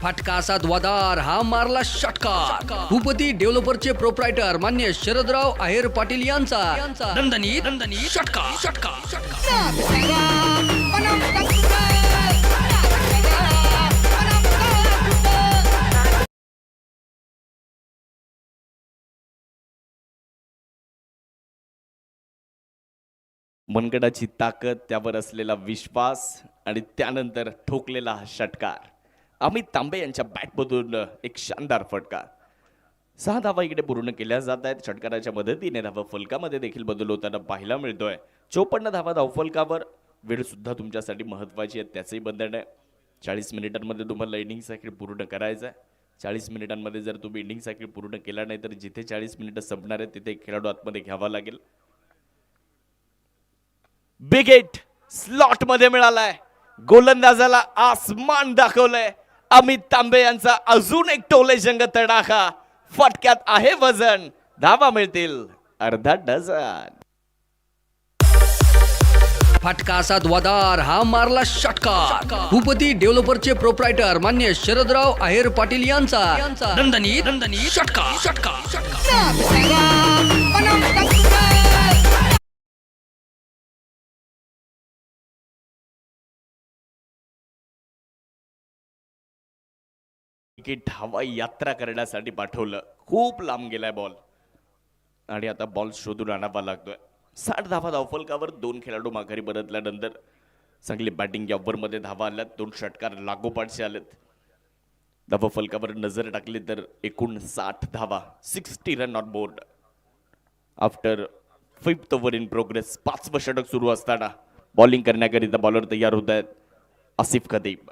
फटका असा द्वादार हा मारला षटकार. भूपती डेव्हलपरचे प्रोप्रायटर मान्य शरदराव आहेर पाटील यांचा दणदणीत षटकार. मनगडाची ताकद, त्यावर असलेला विश्वास आणि त्यानंतर ठोकलेला हा षटकार. अमित तांबे यांच्या बॅटमधून एक शानदार फटका. 6 धावा इकडे पूर्ण केल्या जात आहेत. षटकाराच्या मदतीने धावा फलकामध्ये देखील बदल होताना पाहायला मिळतोय. 54 धावा धावफलकावर. वेळ सुद्धा तुमच्यासाठी महत्वाची आहे, त्याचंही बंधन आहे. 40 मिनिटांमध्ये तुम्हाला इनिंग सायकल पूर्ण करायचं आहे. 40 मिनिटांमध्ये जर तुम्ही इनिंग सायकल पूर्ण केला नाही तर जिथे 40 मिनिटं संपणार आहे तिथे खेळाडू आतमध्ये घ्यावा लागेल. बिग हिट स्लॉट मध्ये मिळालाय. गोलंदाजाला आसमान दाखवलंय. अमित तांबे यांचा अजून एक टोले जंग तडाखा. फटक्यात आहे वजन. धावा मिळतील अर्धा डझन. फटका असा द्वादार हा मारला षटकार. भूपती डेव्हलपरचे प्रोप्रायटर मान्य शरदराव आहेर पाटील यांचा दणदणीत षटकार. क्रिकेट हवाई यात्रा करण्यासाठी पाठवलं. खूप लांब गेलाय बॉल आणि आता बॉल शोधून आणावा लागतोय. 60 धावा धावफलकावर. 2 खेळाडू माघारी परतल्यानंतर चांगली बॅटिंग या ओव्हरमध्ये धावा आल्यात. 2 षटकार लागोपाठचे आलेत. धावा फलकावर नजर टाकली तर एकूण 60 धावा. 60 run on board after 5th over in progress. 5वं षटक सुरू असताना बॉलिंग करण्याकरिता बॉलर तयार होत आहेत. आसिफ खतीब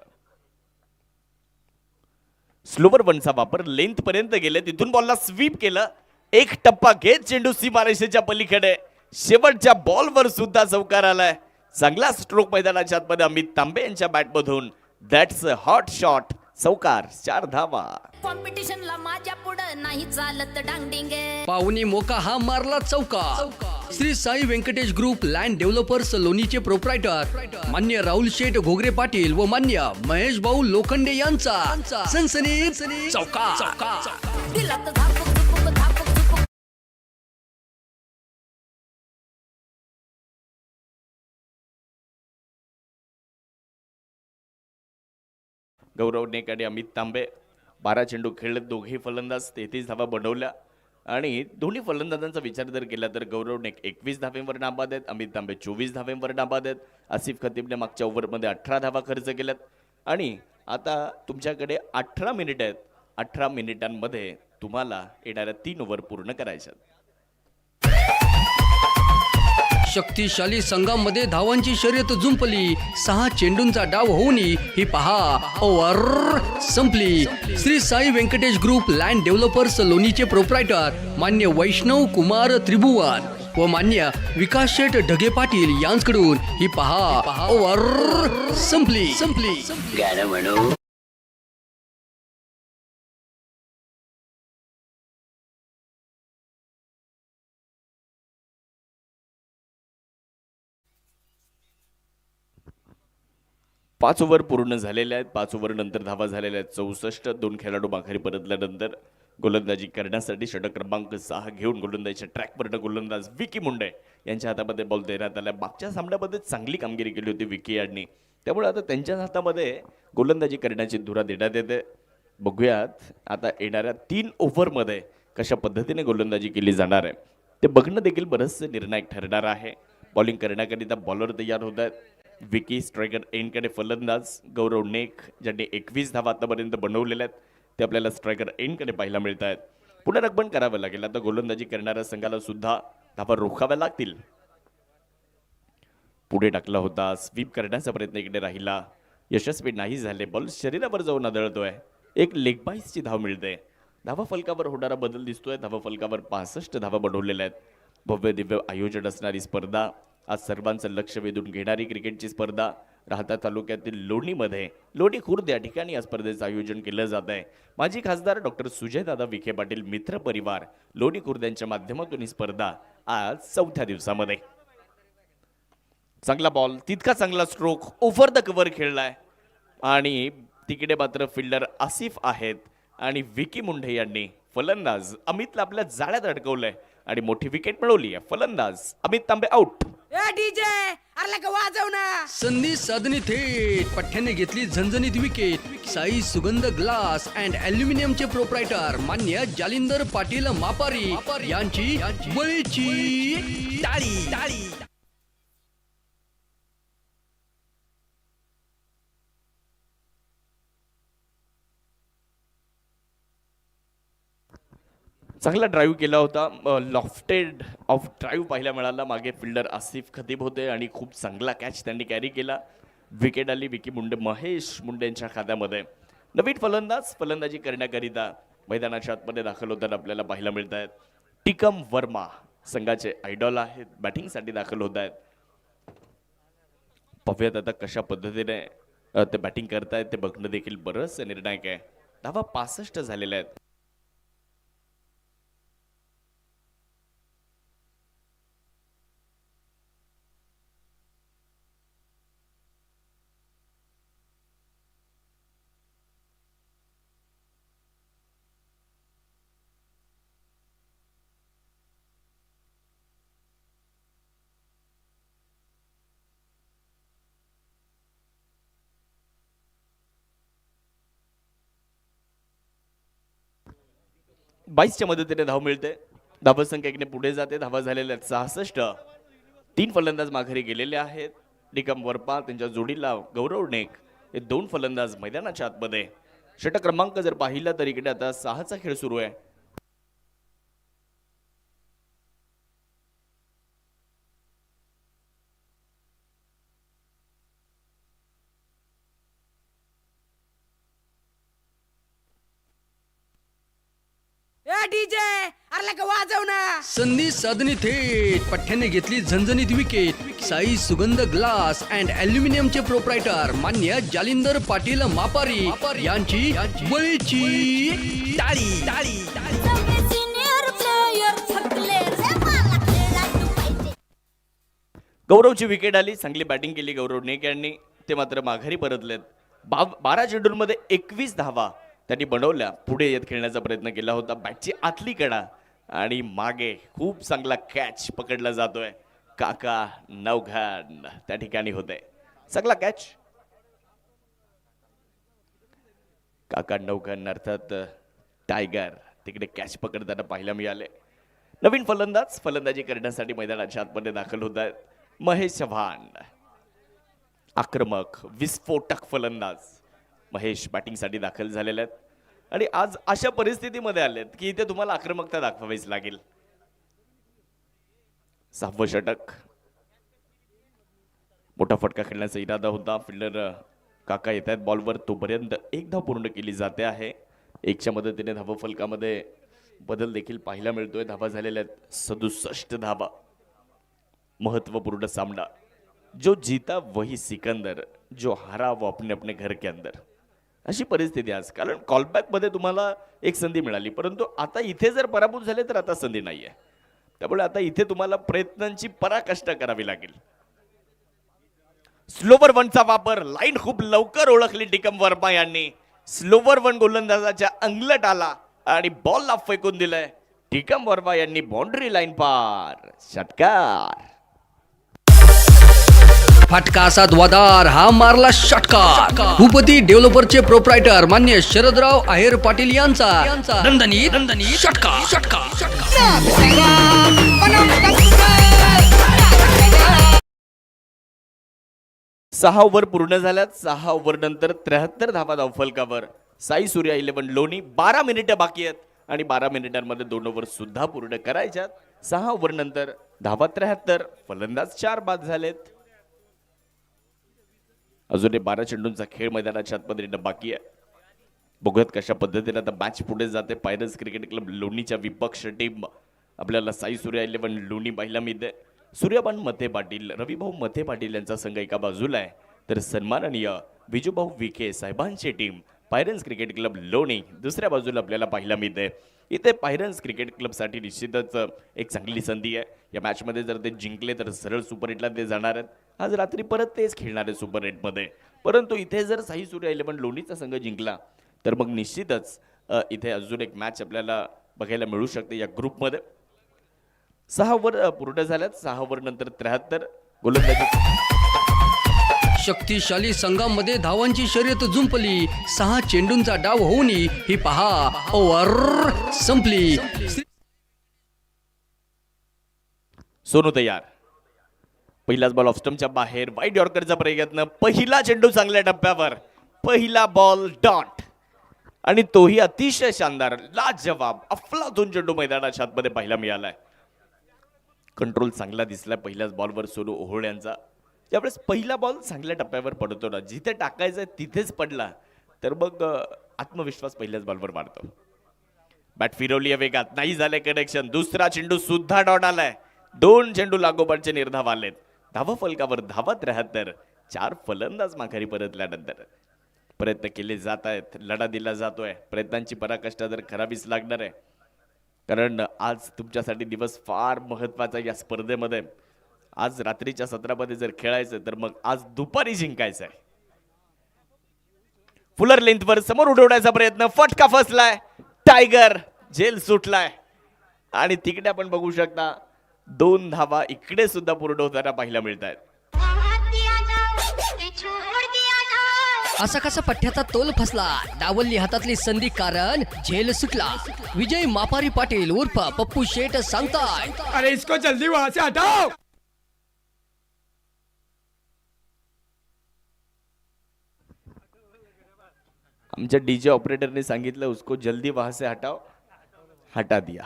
स्लोवर वनचा वापर. लेंथ पर्यंत गेले, तिथून बॉलला स्वीप केलं. एक टप्पा घेत चेंडू सीमारेषेच्या पलीकडे. शेवटच्या बॉलवर सुद्धा चौकार आलाय. चांगला स्ट्रोक मैदानाच्या आतमध्ये अमित तांबे यांच्या बॅटमधून. That's a hot shot. चौकार. 4 धावा. कॉम्पिटिशनला माझ्या पुढं नाही चालत डांगडिंगे. पाहुणी मोका हा मारला चौकार. Shri Sai Venkatesh group land developers लोणीचे प्रोप्रायटर मान्य राहुल शेठ घोगरे पाटील व मान्य महेश भाऊ लोखंडे यांचा सनसनीत चौकार. दिलात झापूक झुपूक झापूक झुपूक. गौरव नेक आणि अमित तांबे 12 चेंडू खेळले. दोघेही फलंदाज 33 धावा बनवल्या. आणि दोन्ही फलंदाजांचा विचार जर केला तर गौरव नेक 21 धावेंवर नाबाद आहेत, अमित तांबे 24 धावेंवर नाबाद आहेत, आसिफ खतीबने मागच्या ओव्हरमध्ये 18 धावा खर्च केल्यात आणि आता तुमच्याकडे 18 मिनिट आहेत. 18 मिनिटांमध्ये तुम्हाला येणाऱ्या 3 ओव्हर पूर्ण करायच्या आहेत. शक्तिशाली संघामध्ये धावांची शर्यत जुंपली. 6 चेंडूंचा डाव होऊन ही पहा ओव्हर संपली. Shri Sai Venkatesh group land developers लोणीचे प्रोप्रायटर मान्य वैष्णव कुमार त्रिभुवन व मान्य विकास शेठ ढगे पाटील यांच्याकडून ही पहा ओव्हर संपली. पाच ओव्हर पूर्ण झालेल्या आहेत. 5 ओव्हर नंतर धावा झालेल्या आहेत 64. 2 खेळाडू माघारी परतल्यानंतर गोलंदाजी करण्यासाठी षटक क्रमांक 6 घेऊन गोलंदाजीच्या ट्रॅकवरनं गोलंदाज विकी मुंडे यांच्या हातामध्ये बॉल देण्यात आला. मागच्या सामन्यामध्ये चांगली कामगिरी केली होती विकी यांनी, त्यामुळे आता त्यांच्या हातामध्ये गोलंदाजी करण्याची धुरा देण्यात येते. बघूयात आता येणाऱ्या 3 ओव्हरमध्ये कशा पद्धतीने गोलंदाजी केली जाणार आहे ते बघणं देखील बरंचसं निर्णायक ठरणार आहे. बॉलिंग करण्याकरिता बॉलर तयार होत आहेत. विकी स्ट्रायकर एंडकडे फलंदाज गौरव नेक ज्यांनी 21 धावा आतापर्यंत बनवलेल्या आहेत ते आपल्याला स्ट्रायकर एंडकडे पाहायला मिळत आहेत. पुनरागमन करावं लागेल. आता गोलंदाजी करणाऱ्या संघाला सुद्धा धावा रोखाव्या लागतील. पुढे टाकला होता, स्वीप करण्याचा प्रयत्न इकडे राहिला, यशस्वी नाही झाले. बॉल शरीरावर जाऊन आदळतोय. एक लेग बाईसची धाव मिळते. धावा फलकावर होणारा बदल दिसतोय. धावा फलकावर 65 धावा बनवलेल्या आहेत. भव्य दिव्य आयोजन असणारी स्पर्धा, आज सर्वांचं लक्ष वेधून घेणारी क्रिकेटची स्पर्धा राहता तालुक्यातील लोणीमध्ये लोणी खुर्द या ठिकाणी या स्पर्धेचं आयोजन केलं जात आहे. माजी खासदार डॉक्टर सुजयदादा विखे पाटील मित्र परिवार लोणी खुर्द यांच्या माध्यमातून ही स्पर्धा आज 4थ्या दिवसामध्ये. चांगला बॉल, तितका चांगला स्ट्रोक, ओव्हर द कव्हर खेळलाय आणि तिकडे मात्र फिल्डर आसिफ आहेत आणि विकी मुंडे यांनी फलंदाज अमितला आपल्या जाळ्यात अडकवलंय आणि मोठी विकेट मिळवली आहे. फलंदाज अमित तांबे आउट. ए डीजे अरे लगा वाजव ना. संधी साधणी थेट पठ्ठ्याने घेतली झणझणीत विकेट. साई सुगंध ग्लास अँड अल्युमिनियमचे प्रोप्रायटर मान्य जालिंदर पाटील मापारी यांची बळीची टाळी. चांगला ड्राईव्ह केला होता. लॉफ्टेड ऑफ ड्राईव्ह पाहायला मिळाला. मागे फिल्डर आसिफ खतीब होते आणि खूप चांगला कॅच त्यांनी कॅरी केला. विकेट आली विकी मुंडे, महेश मुंडे यांच्या खात्यामध्ये. नवीन फलंदाज फलंदाजी करण्याकरिता मैदानाच्या आतमध्ये दाखल होताना आपल्याला पाहायला मिळत आहेत. टिकम वर्मा संघाचे आयडॉल आहेत, बॅटिंगसाठी दाखल होत आहेत. पाहूयात आता कशा पद्धतीने ते बॅटिंग करतायत ते बघणं देखील बरंच निर्णायक आहे. धावा 65 झालेल्या आहेत. बाईसच्या मदतीने धाव मिळते. धावसंख्या एकने पुढे जाते. धावा झालेल्या 66. 3 फलंदाज माघारी गेलेले आहेत. निकम वर्पा त्यांच्या जोडीला गौरव नेक हे 2 फलंदाज मैदानाच्या आतमध्ये. षटक क्रमांक जर पाहिला तर इकडे आता 6चा खेळ सुरू आहे. ए डीजे अरे लगा वाजव ना. संधी साधणी थेट पठ्ठ्याने घेतली झणझणीत विकेट. साई सुगंध ग्लास अँड अल्युमिनियमचे प्रोप्रायटर मान्य जालिंदर पाटील मापारी यांची बळीची टाळी. सगळे सिनियर प्लेयर थकले रे मला खेळायला पाहिजे. गौरवची विकेट आली. चांगली बॅटिंग केली गौरव नेक यांनी. ते मात्र माघारी परतलेत. 12 चेंडूंमध्ये 21 धावा त्यांनी बनवल्या. पुढे येत खेळण्याचा प्रयत्न केला होता. बॅटची आतली कडा आणि मागे खूप चांगला कॅच पकडला जातोय. काका नवघान त्या ठिकाणी होते. चांगला कॅच. काका नवघान अर्थात टायगर तिकडे कॅच पकडताना पाहायला मिळाले. नवीन फलंदाजी करण्यासाठी मैदानाच्या आतमध्ये दाखल होत आहेत महेश चव्हाण. आक्रमक विस्फोटक फलंदाज महेश बॅटिंगसाठी दाखल झालेले आहेत आणि आज अशा परिस्थितीमध्ये आलेत की इथे तुम्हाला आक्रमकता दाखवावीच लागेल. 6वं षटक. मोठा फटका खेळण्याचा इरादा होता. फिल्डर काका येत आहेत बॉलवर, तोपर्यंत एक धाव पूर्ण केली जाते आहे. एकच्या मदतीने धावफलकामध्ये बदल देखील पाहायला मिळतोय. धावा झालेल्या आहेत 67 धावा. महत्वपूर्ण सामना. जो जीता वही सिकंदर, जो हारा वो अपने अपने घर के अंदर, अशी परिस्थिती आज. कारण कॉलबॅक मध्ये तुम्हाला एक संधी मिळाली, परंतु आता इथे जर पराभूत झाले तर आता संधी नाहीये. त्यामुळे आता इथे तुम्हाला प्रयत्नांची पराकाष्ठा करावी लागेल. स्लोवर वनचा वापर. लाईन खूप लवकर ओळखली टिकम वर्मा यांनी. स्लोवर वन गोलंदाजाच्या अंगलट आला आणि बॉलला फेकून दिलंय. टिकम वर्मा यांनी बाउंड्री लाईन पार. षटकार. फटका असा धुवाधार हा मारला षटकार. भूपती डेव्हलपरचे प्रोप्रायटर मान्य शरदराव आहेर पाटील यांचा दणदणीत षटकार. 6 ओव्हर पूर्ण झाल्यात. 6 ओव्हर नंतर 73 धावा धावफलकावर. साई सूर्या 11 लोणी. 12 मिनिटं बाकी आहेत आणि 12 मिनिटांमध्ये 2 ओव्हर सुद्धा पूर्ण करायच्यात. 6 ओव्हर नंतर धावा 73. फलंदाज 4 बाद झालेत. अजून 12 चेंडूंचा खेळ मैदानाच्या आतमध्ये बाकी आहे. बघूयात कशा पद्धतीने आता मॅच पुढे जाते. पायरट्स क्रिकेट क्लब लोणीच्या विपक्ष टीम आपल्याला साई सूर्या 11 लोणी पाहायला मिळते. सूर्यबान मथे पाटील, रविभाऊ मथे पाटील यांचा संघ एका बाजूला आहे, तर सन्माननीय विजूभाऊ विखे साहेबांची टीम पायरट्स क्रिकेट क्लब लोणी दुसऱ्या बाजूला आपल्याला पाहायला मिळते. इथे पायरट्स क्रिकेट क्लबसाठी निश्चितच एक चांगली संधी आहे. या मॅचमध्ये जर ते जिंकले तर सरळ सुपर एटला ते जाणार आहेत. आज रात्री परत तेच खेळणार आहे सुपर एटमध्ये. परंतु इथे जर साई सूर्या 11 लोणीचा संघ जिंकला तर मग निश्चितच इथे अजून एक मॅच आपल्याला बघायला मिळू शकते या ग्रुपमध्ये. 6 ओव्हर पूर्ण झाल्यात. 6 ओव्हर नंतर 73 गोलंदाजी. शक्तिशाली संघामध्ये धावांची शर्यत जुंपली. 6 चेंडूंचा डाव होऊनही ही पहा ओव्हर संपली. सोनू तयार. पहिलाच बॉल ऑफ स्टंपच्या बाहेर. वाईड यॉर्करचा प्रयत्न. पहिला चेंडू चांगल्या टप्प्यावर. पहिला बॉल डॉट आणि तोही अतिशय शानदार लाजवाब अफलातून चेंडू मैदानाच्या आतमध्ये पाहायला मिळालाय. कंट्रोल चांगला दिसला पहिल्याच बॉलवर सोनू ओहोळ यांचा. ज्यावेळेस पहिला बॉल चांगल्या टप्प्यावर पडतो ना, जिथे टाकायचा तिथेच पडला तर मग आत्मविश्वास पहिल्याच बॉलवर वाढतो. बॅट फिरवली आहे वेगात. नाही झाले कनेक्शन. दुसरा चेंडू सुद्धा डॉट आलाय. 2 चेंडू लागोपाठचे निर्धाव आलेत. धावा फलकावर धावा 73. 4 फलंदाज माघारी परतल्यानंतर प्रयत्न केले जात आहेत. लढा दिला जातोय. प्रयत्नांची पराकाष्ठा जर करावीच लागणार आहे, कारण आज तुमच्यासाठी दिवस फार महत्वाचा या स्पर्धेमध्ये. आज रात्रीच्या सत्रामध्ये जर खेळायचं तर मग आज दुपारी जिंकायचं आहे. फुलर लेंथवर समोर उडवण्याचा प्रयत्न. फटका फसलाय. टायगर झेल सुटलाय आणि तिकडे आपण बघू शकता 2 धावा इकडे सुद्धा पूर्ण होताना पाहायला मिळत आहेत. असा कसा पठ्याचा तोल फसला. डावलली हातातली संधी कारण झेल सुटला. विजय मापारी पाटील उर्फ पप्पू शेठ सांगताय, अरे इसको जल्दी वहां से हटाओ. आमच्या डीजे ऑपरेटरने सांगितलं उसको जल्दी वहां से हटाओ. हटा दिया.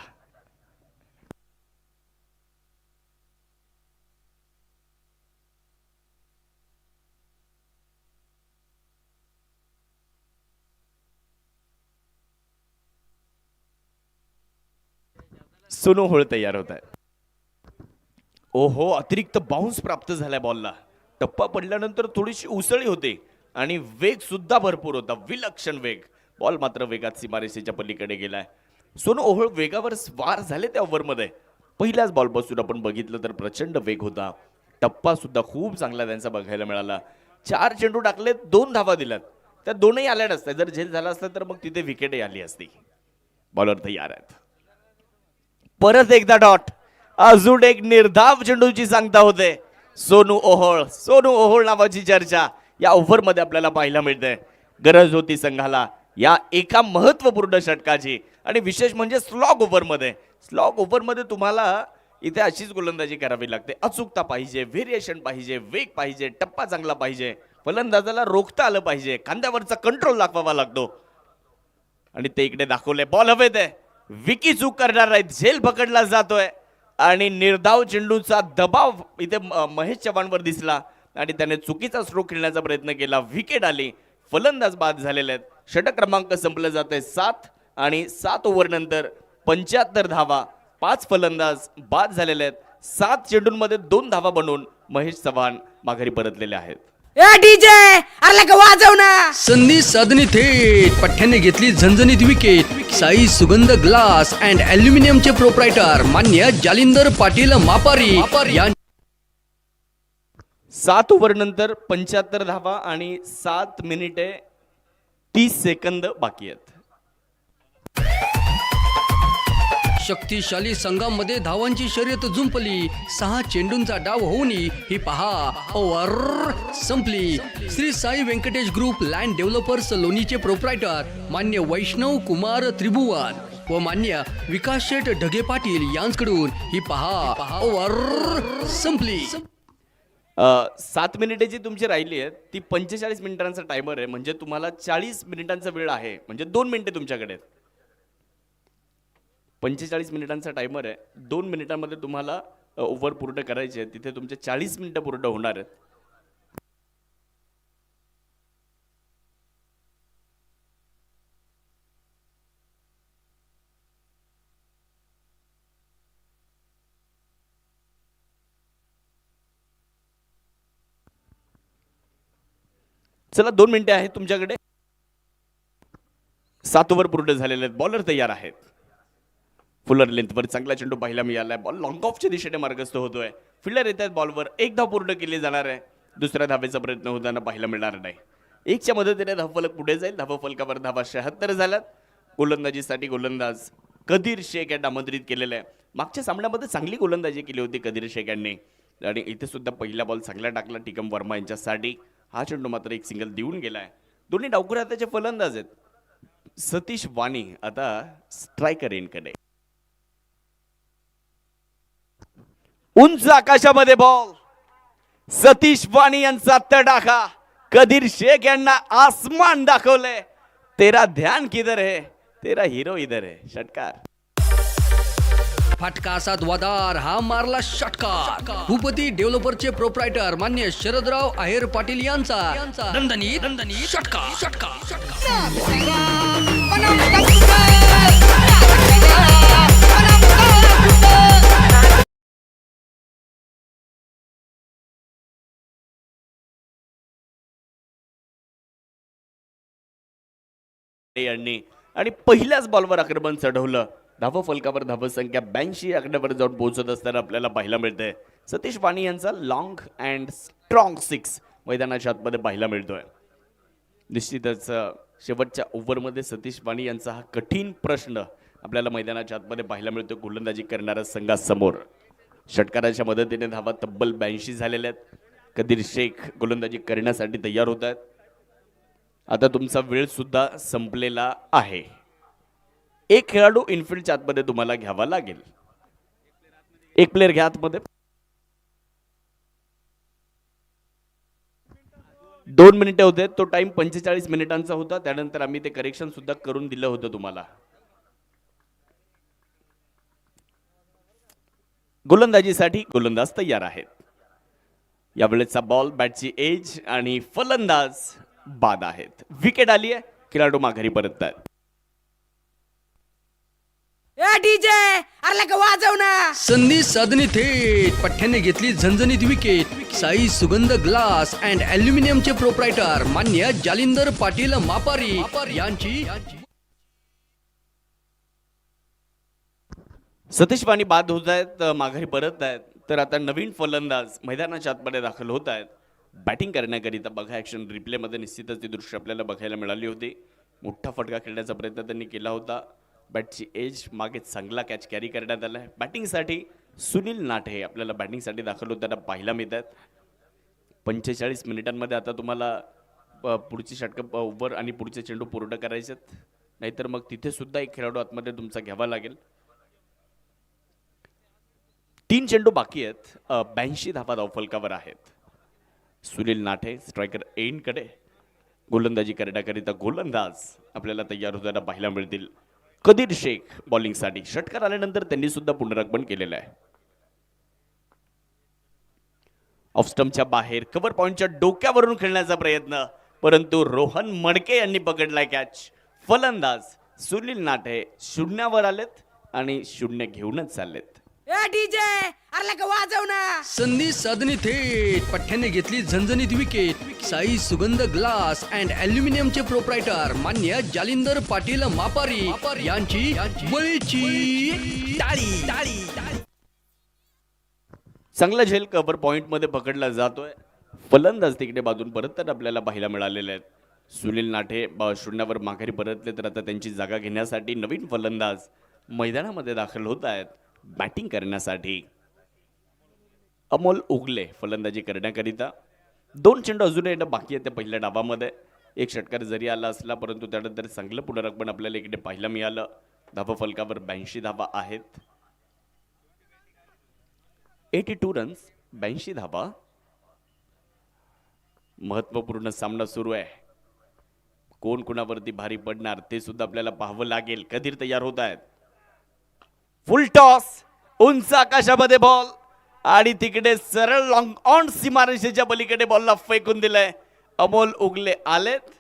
सोनू होळ तयार होत आहे. ओहो, अतिरिक्त बाउन्स प्राप्त झालाय बॉलला. टप्पा पडल्यानंतर थोडीशी उसळी होते आणि वेग सुद्धा भरपूर होता. विलक्षण वेग. बॉल मात्र वेगात सीमारेषेच्या पलीकडे गेलाय. सोनू ओहोळ वेगावर स्वार झाले त्या ओव्हरमध्ये. पहिल्याच बॉलपासून आपण बघितलं तर प्रचंड वेग होता. टप्पा सुद्धा खूप चांगला त्यांचा बघायला मिळाला. 4 चेंडू टाकले, 2 धावा दिल्यात. त्या 2ही आल्या नसत्या. जर झेल झाला असता तर मग तिथे विकेटही आली असती. बॉलर तयार आहेत. परत एकदा डॉट. अजून एक निर्धाव चेंडूची सांगता होते. सोनू ओहोळ नावाची चर्चा या ओव्हरमध्ये आपल्याला पाहायला मिळते. गरज होती संघाला या एका महत्वपूर्ण षटकाची आणि विशेष म्हणजे स्लॉग ओव्हरमध्ये तुम्हाला इथे अशीच गोलंदाजी करावी लागते. अचूकता पाहिजे, व्हेरिएशन पाहिजे, वेग पाहिजे, टप्पा चांगला पाहिजे, फलंदाजाला रोखता आलं पाहिजे, खांद्यावरचा कंट्रोल दाखवावा लागतो. आणि ते इकडे दाखवले, बॉल हवेत आहे, विकी चूक करणार आहेत, झेल पकडला जातोय आणि निर्धाव चेंडूचा दबाव इथे महेश चव्हाणवर दिसला आणि त्याने चुकीचा स्ट्रोक खेळण्याचा प्रयत्न केला. विकेट आली, फलंदाज बाद झालेले आहेत. षटक क्रमांक संपलं जात आहे 7 आणि 7 ओव्हर नंतर 75 धावा, 5 फलंदाज बाद झालेले आहेत. 7 चेंडूंमध्ये 2 धावा बनवून महेश चव्हाण माघारी परतलेले आहेत. ए डीजे अरे लगा वाजव ना. संधी साधणी थेट पठ्ठ्याने घेतली झणझणीत विकेट. साई सुगंध ग्लास अँड अल्युमिनियमचे प्रोप्रायटर मान्य जालिंदर पाटील मापारी या 7 ओव्हर नंतर 75 धावा आणि 7 मिनिटे 30 सेकंद बाकी आहेत. शक्तिशाली संघामध्ये धावांची शर्यत जुंपली. 6 चेंडूंचा डाव होऊन ही पहा ओव्हर संपली. Shri Sai Venkatesh group land developers लोणीचे प्रोप्रायटर मान्य वैष्णव कुमार त्रिभुवन व मान्य विकास शेठ ढगे पाटील यांकडून ही पहा ओव्हर संपली. 7 मिनिटे जी तुमची राहिली आहेत ती 45 मिनिटांचा टायमर आहे. म्हणजे तुम्हाला 40 मिनिटांचा वेळ आहे, म्हणजे 2 मिनिटे तुमच्याकडे आहेत. 45 मिनिटांचा टायमर आहे, 2 मिनिटांमध्ये तुम्हाला ओव्हर पूर्ण करायचे आहे. तिथे तुमचे 40 मिनिटं पूर्ण होणार आहेत. चला 2 मिनिटे आहेत तुमच्याकडे. 7 ओव्हर पूर्ण झालेले आहेत. बॉलर तयार आहेत. फुलर लेंथवर चांगला चेंडू पाहायला मिळालाय. बॉल लॉंग ऑफच्या दिशेने मार्गस्थ होतोय. फिल्डर येत आहेत बॉलवर. 1 धाव पूर्ण केली जाणार आहे. दुसऱ्या धावेचा प्रयत्न होताना पाहायला मिळणार नाही. 1च्या मदतीने धावफलक पुढे जाईल. धावफलकावर धावा 76 झाल्यात. गोलंदाजीसाठी गोलंदाज कदीर शेख यांना आमंत्रित केलेलं आहे. मागच्या सामन्यामध्ये चांगली गोलंदाजी केली होती कदीर शेख यांनी आणि इथे सुद्धा पहिला बॉल चांगला टाकला टिकम वर्मा यांच्यासाठी. हा चेंडू मात्र एक सिंगल देऊन गेलाय. दोन्ही डावखुर हाताचे फलंदाज आहेत. सतीश वाणी आता स्ट्रायकर एंडकडे. उंच आकाशामध्ये बॉल. सतीश वाणी यांचा तडाखा. कदीर शेख यांना आसमान दाखवलंय. तेरा ध्यान किधर है, तेरा हीरो इधर है. षटकार. फटका असा द्वादार हा मारला षटकार. भूपती डेव्हलपरचे प्रोप्रायटर मान्य शरदराव आहेर पाटील यांचा दणदणीत षटकार. यांनी आणि पहिल्याच बॉलवर आक्रमण चढवलं. धाव फलकावर धाव संख्या 82 आकड्यावर जाऊन पोहोचत असताना आपल्याला पाहायला मिळतंय सतीश वाणी यांचा लॉंग अँड स्ट्रॉंग 6 मैदानाच्या आतमध्ये पाहायला मिळतोय. निश्चितच शेवटच्या ओव्हरमध्ये सतीश वाणी यांचा हा कठीण प्रश्न आपल्याला मैदानाच्या आतमध्ये पाहायला मिळतो गोलंदाजी करणाऱ्या संघासमोर. षटकाराच्या मदतीने धावा तब्बल 82 झालेल्या आहेत. कदीर शेख गोलंदाजी करण्यासाठी तयार होत आहेत. आता तुमचा वेळ सुद्धा संपलेला आहे. एक खेळाडू इनफिल्डच्या आतमध्ये तुम्हाला घ्यावा लागेल. एक प्लेअर घ्या आतमध्ये. 2 मिनिटे होते. तो टाइम 45 मिनिटांचा होता. त्यानंतर आम्ही ते करेक्शन सुद्धा करून दिलं होतं तुम्हाला. गोलंदाजीसाठी गोलंदाज तयार आहेत. यावेळेचा बॉल बॅटची एज आणि फलंदाज बाद आहेत. विकेट आली आहे. खेळाडू माघारी परततात. ए डीजे अरे लगा वाजव ना. संधी साधणी थेट पठ्ठ्याने घेतली झणझणीत विकेट. साई सुगंध ग्लास अँड अल्युमिनियमचे प्रोप्रायटर मान्य जालिंदर पाटील मापारी यांची सतीश वाणी बाद होत आहेत, माघारी परत आहेत. तर आता नवीन फलंदाज मैदानाच्या आतमध्ये दाखल होत आहेत बॅटिंग करण्याकरिता. बघा ॲक्शन रिप्लेमध्ये निश्चितच ती दृश्य आपल्याला बघायला मिळाली होती. मोठा फटका खेळण्याचा प्रयत्न त्यांनी केला होता. बॅटची एज मागे चांगला कॅच कॅरी करण्यात आला आहे. बॅटिंगसाठी सुनील नाठे आपल्याला बॅटिंगसाठी दाखल होताना पाहायला मिळतात. 45 मिनिटांमध्ये आता तुम्हाला पुढची षटकं ओव्हर आणि पुढचे चेंडू पूर्ण करायचे आहेत. नाहीतर मग तिथे सुद्धा एक खेळाडू आतमध्ये तुमचा घ्यावा लागेल. 3 चेंडू बाकी आहेत. 82 धावा धावफलकावर आहेत. सुनील नाठे स्ट्रायकर एंडकडे, गोलंदाजी करण्याकरिता गोलंदाज आपल्याला तयार होताना पाहायला मिळतील. कदीर शेख बॉलिंगसाठी. षटकार आल्यानंतर त्यांनी सुद्धा पुनरागमन केलेलं आहे. ऑफ स्टंपच्या बाहेर कव्हर पॉइंटच्या डोक्यावरून खेळण्याचा प्रयत्न, परंतु रोहन मडके यांनी पकडलाय कॅच. फलंदाज सुनील नाठे शून्यावर आलेत आणि शून्य घेऊनच चाललेत. ए डीजे अरे लका वाजव ना. संधी साधणी थेट पठ्ठ्याने घेतली झणझणीत विकेट. साई सुगंध ग्लास अँड अल्युमिनियमचे प्रोप्रायटर मान्य जालिंदर पाटील मापारी यांची बळीची टाळी. चांगला झेल कव्हर पॉइंट मध्ये पकडला जातोय. फलंदाज तिकडे बाजून परत आपल्याला पाहायला मिळालेले आहेत. सुनील नाठे शून्यावर माघारी परतले, तर आता त्यांची जागा घेण्यासाठी नवीन फलंदाज मैदानामध्ये दाखल होत आहेत बॅटिंग करण्यासाठी. अमोल उगले फलंदाजी करण्याकरिता. 2 चेंडू अजूनही बाकी आहेत त्या पहिल्या डावामध्ये. एक षटकार जरी आला असला, परंतु त्यानंतर चांगलं पुनरागमन आपल्याला इकडे पाहायला मिळालं. धावा फलकावर 82 धावा आहेत. 82 रन्स, 82 धावा. महत्वपूर्ण सामना सुरू आहे. कोण कोणावरती भारी पडणार ते सुद्धा आपल्याला पाहावं लागेल. कधीर तयार होत आहेत. फुल टॉस, उंच आकाशामध्ये बॉल आणि तिकडे सरळ लॉंग ऑन सीमारेषेच्या पलीकडे बॉलला फेकून दिलंय. अमोल उगले आलेत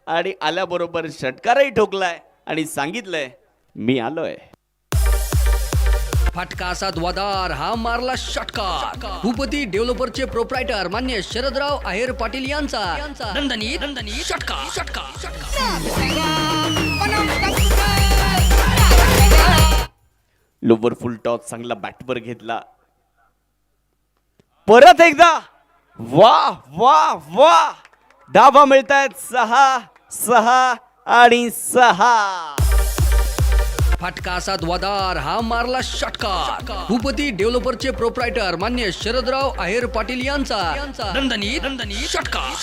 आणि आल्याबरोबर षटकारही ठोकलाय आणि सांगितलंय मी आलोय. फटका असा द्वादार हा मारला षटकार. भूपती डेव्हलपरचे प्रोप्रायटर मान्य शरदराव आहेर पाटील यांचा दणदणीत षटकार. लोवर फुल टॉस चांगला बॅटवर घेतला. परत एकदा वा वा वा धावा मिळत आहेत. 6 आणि 6. फटका असा द्वादार हा मारला षटकार. भूपती डेव्हलपरचे प्रोप्रायटर मान्य शरदराव आहेर पाटील यांचा दणदणीत षटकार.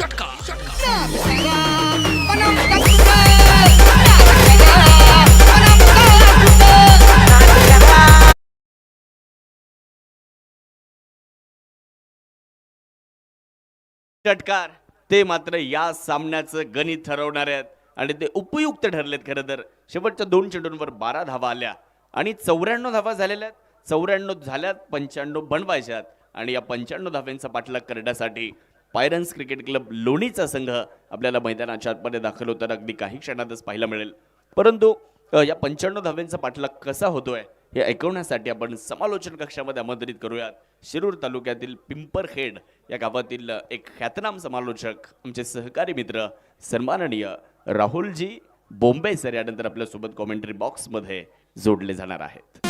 षटकार ते मात्र या सामन्याचं गणित ठरवणारे आहेत आणि ते उपयुक्त ठरलेत. खरं तर शेवटच्या 2 चेंडूंवर 12 धावा आल्या आणि 94 धावा झालेल्या आहेत. 94 झाल्यात, 95 बनवायच्यात आणि या 95 धाव्यांचा पाठलाग करण्यासाठी पायरन्स क्रिकेट क्लब लोणीचा संघ आपल्याला मैदानाच्या आतमध्ये दाखल होताना अगदी काही क्षणातच पाहायला मिळेल. परंतु या 95 धाव्यांचा पाठलाग कसा होतोय हे ऐकवण्यासाठी आपण समालोचन कक्षामध्ये आमंत्रित करूयात शिरूर तालुक्यातील पिंपरखेड या गावातील एक ख्यातनाम समालोचक, आमचे सहकारी मित्र सन्माननीय राहुलजी बोंबे सर यानंतर आपल्यासोबत कॉमेंट्री बॉक्समध्ये जोडले जाणार आहेत.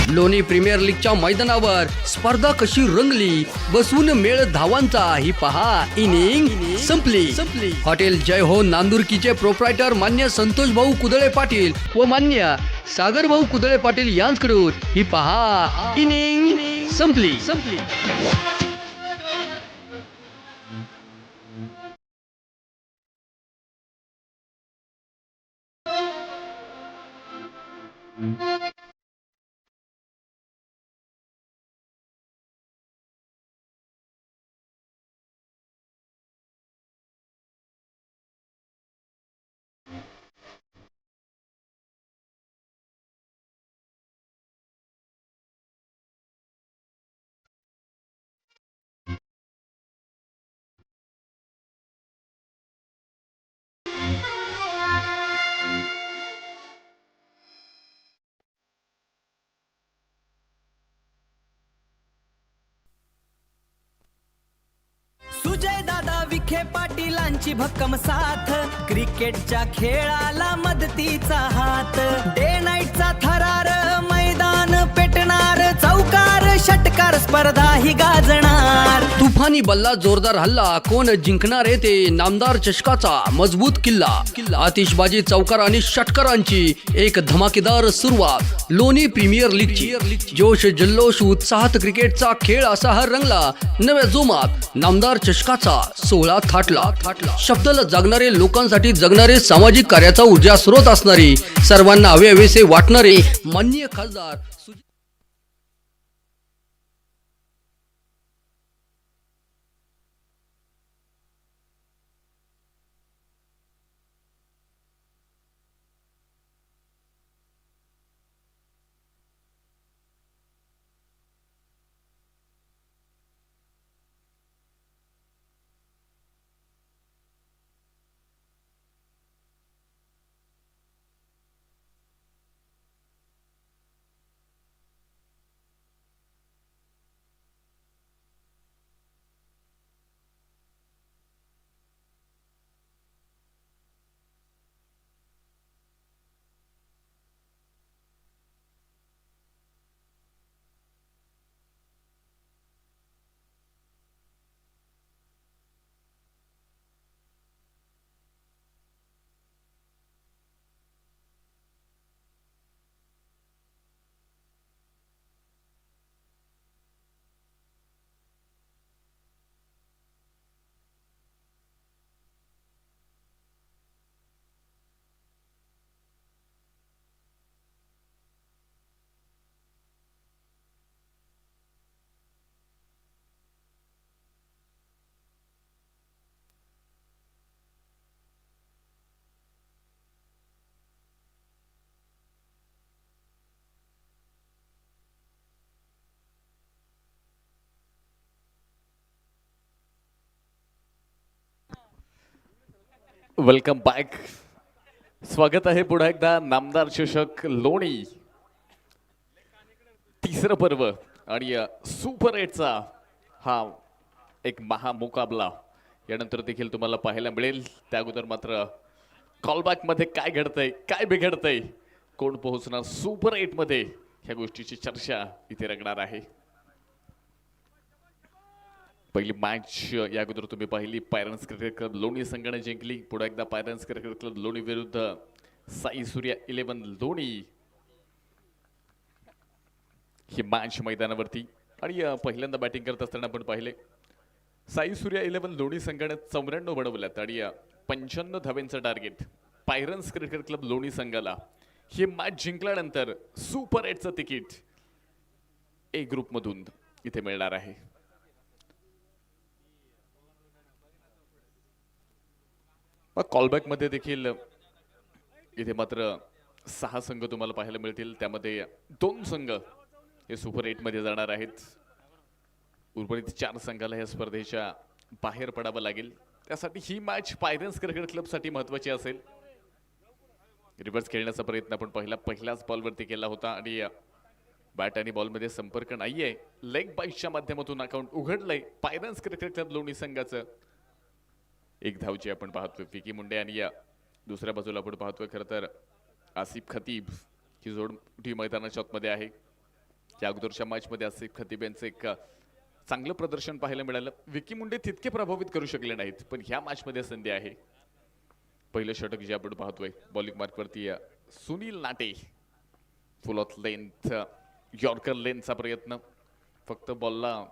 लोणी प्रीमियर लीगच्या मैदानावर स्पर्धा कशी रंगली, बसवून मेळ धावांचा ही पहा इनिंग संपली. हॉटेल जय हो नांदुरकीचे प्रोप्रायटर मान्य संतोष भाऊ कुदळे पाटील व मान्य सागर भाऊ कुदळे पाटील यांच्याकडून ही पहा इनिंग संपली. सुजय दादा विखे पाटीलांची भक्कम साथ, क्रिकेटच्या खेळाला मदतीचा हात. डे नाईटचा थरार, मैदान पेटणार, चौकार षटकार स्पर्धा ही गाजणार. तुफानी बल्ला जोरदार हल्ला कोण जिंकणार आहे ते नामदार चषकाचा मजबूत किल्ला आतिषबाजी चौकार आणि षटकारांची एक धमाकेदार सुरुवात लोणी प्रीमियर लीगची जोश जल्लोष उत्साहात क्रिकेटचा खेळ असा हा रंगला नव्या जोमात नामदार चषकाचा सोहळा थाटला शब्दाला जागणारे लोकांसाठी जगणारे सामाजिक कार्याचा ऊर्जा स्रोत असणारे सर्वांना हवेसे वाटणारे माननीय खासदार वेलकम बॅक. स्वागत आहे पुन्हा एकदा नामदार चषक लोणी तिसरं पर्व आणि सुपर 8चा हा एक महामुकाबला यानंतर देखील तुम्हाला पाहायला मिळेल. त्या अगोदर मात्र कॉलबॅक मध्ये काय घडतंय काय बिघडतंय कोण पोहोचणार सुपर 8 मध्ये ह्या गोष्टीची चर्चा इथे रंगणार आहे. पहिली मॅच या अगोदर तुम्ही पाहिली पायरन्स क्रिकेट क्लब लोणी संघाने जिंकली. पुढे एकदा पायरन्स क्रिकेट क्लब लोणी विरुद्ध साई सूर्या 11 लोणी ही मॅच मैदानावरती आणि पहिल्यांदा बॅटिंग करत असताना आपण पाहिले साई सूर्या 11 लोणी संघाने 94 बनवल्यात आणि 95 धावांचं टार्गेट पायरन्स क्रिकेट क्लब लोणी संघाला ही मॅच जिंकल्यानंतर सुपर 8चं तिकीट ए ग्रुप मधून इथे मिळणार आहे. कॉलबॅक मध्ये देखील इथे मात्र 6 संघ तुम्हाला पाहायला मिळतील. त्यामध्ये 2 संघ हे सुपर 8 मध्ये जाणार आहेत. उर्वरित 4 संघाला या स्पर्धेच्या बाहेर पडावं लागेल. त्यासाठी ही मॅच पायरन्स क्रिकेट क्लब साठी महत्वाची असेल. रिव्हर्स खेळण्याचा प्रयत्न आपण पहिल्याच बॉलवरती केला होता आणि बॅट आणि बॉल मध्ये संपर्क नाहीये. लेग बाईटच्या माध्यमातून अकाउंट उघडलंय पायरन्स क्रिकेट क्लब लोणी संघाचं. एक धावची आपण पाहतोय विकी मुंडे आणि दुसऱ्या बाजूला आपण पाहतोय खरं तर आसिफ खतीब ही जोड टी मैदानाच्या आतमध्ये आहे. या अगोदरच्या मॅच मध्ये आसिफ खतीब यांचं एक चांगलं प्रदर्शन पाहायला मिळालं. विकी मुंडे तितके प्रभावित करू शकले नाहीत पण ह्या मॅच मध्ये संधी आहे. पहिलं षटक जे आपण पाहतोय बॉलिंग मार्क वरती सुनील नाटे फुल ऑफ लेंथ यॉर्कर लेनचा प्रयत्न फक्त बॉलला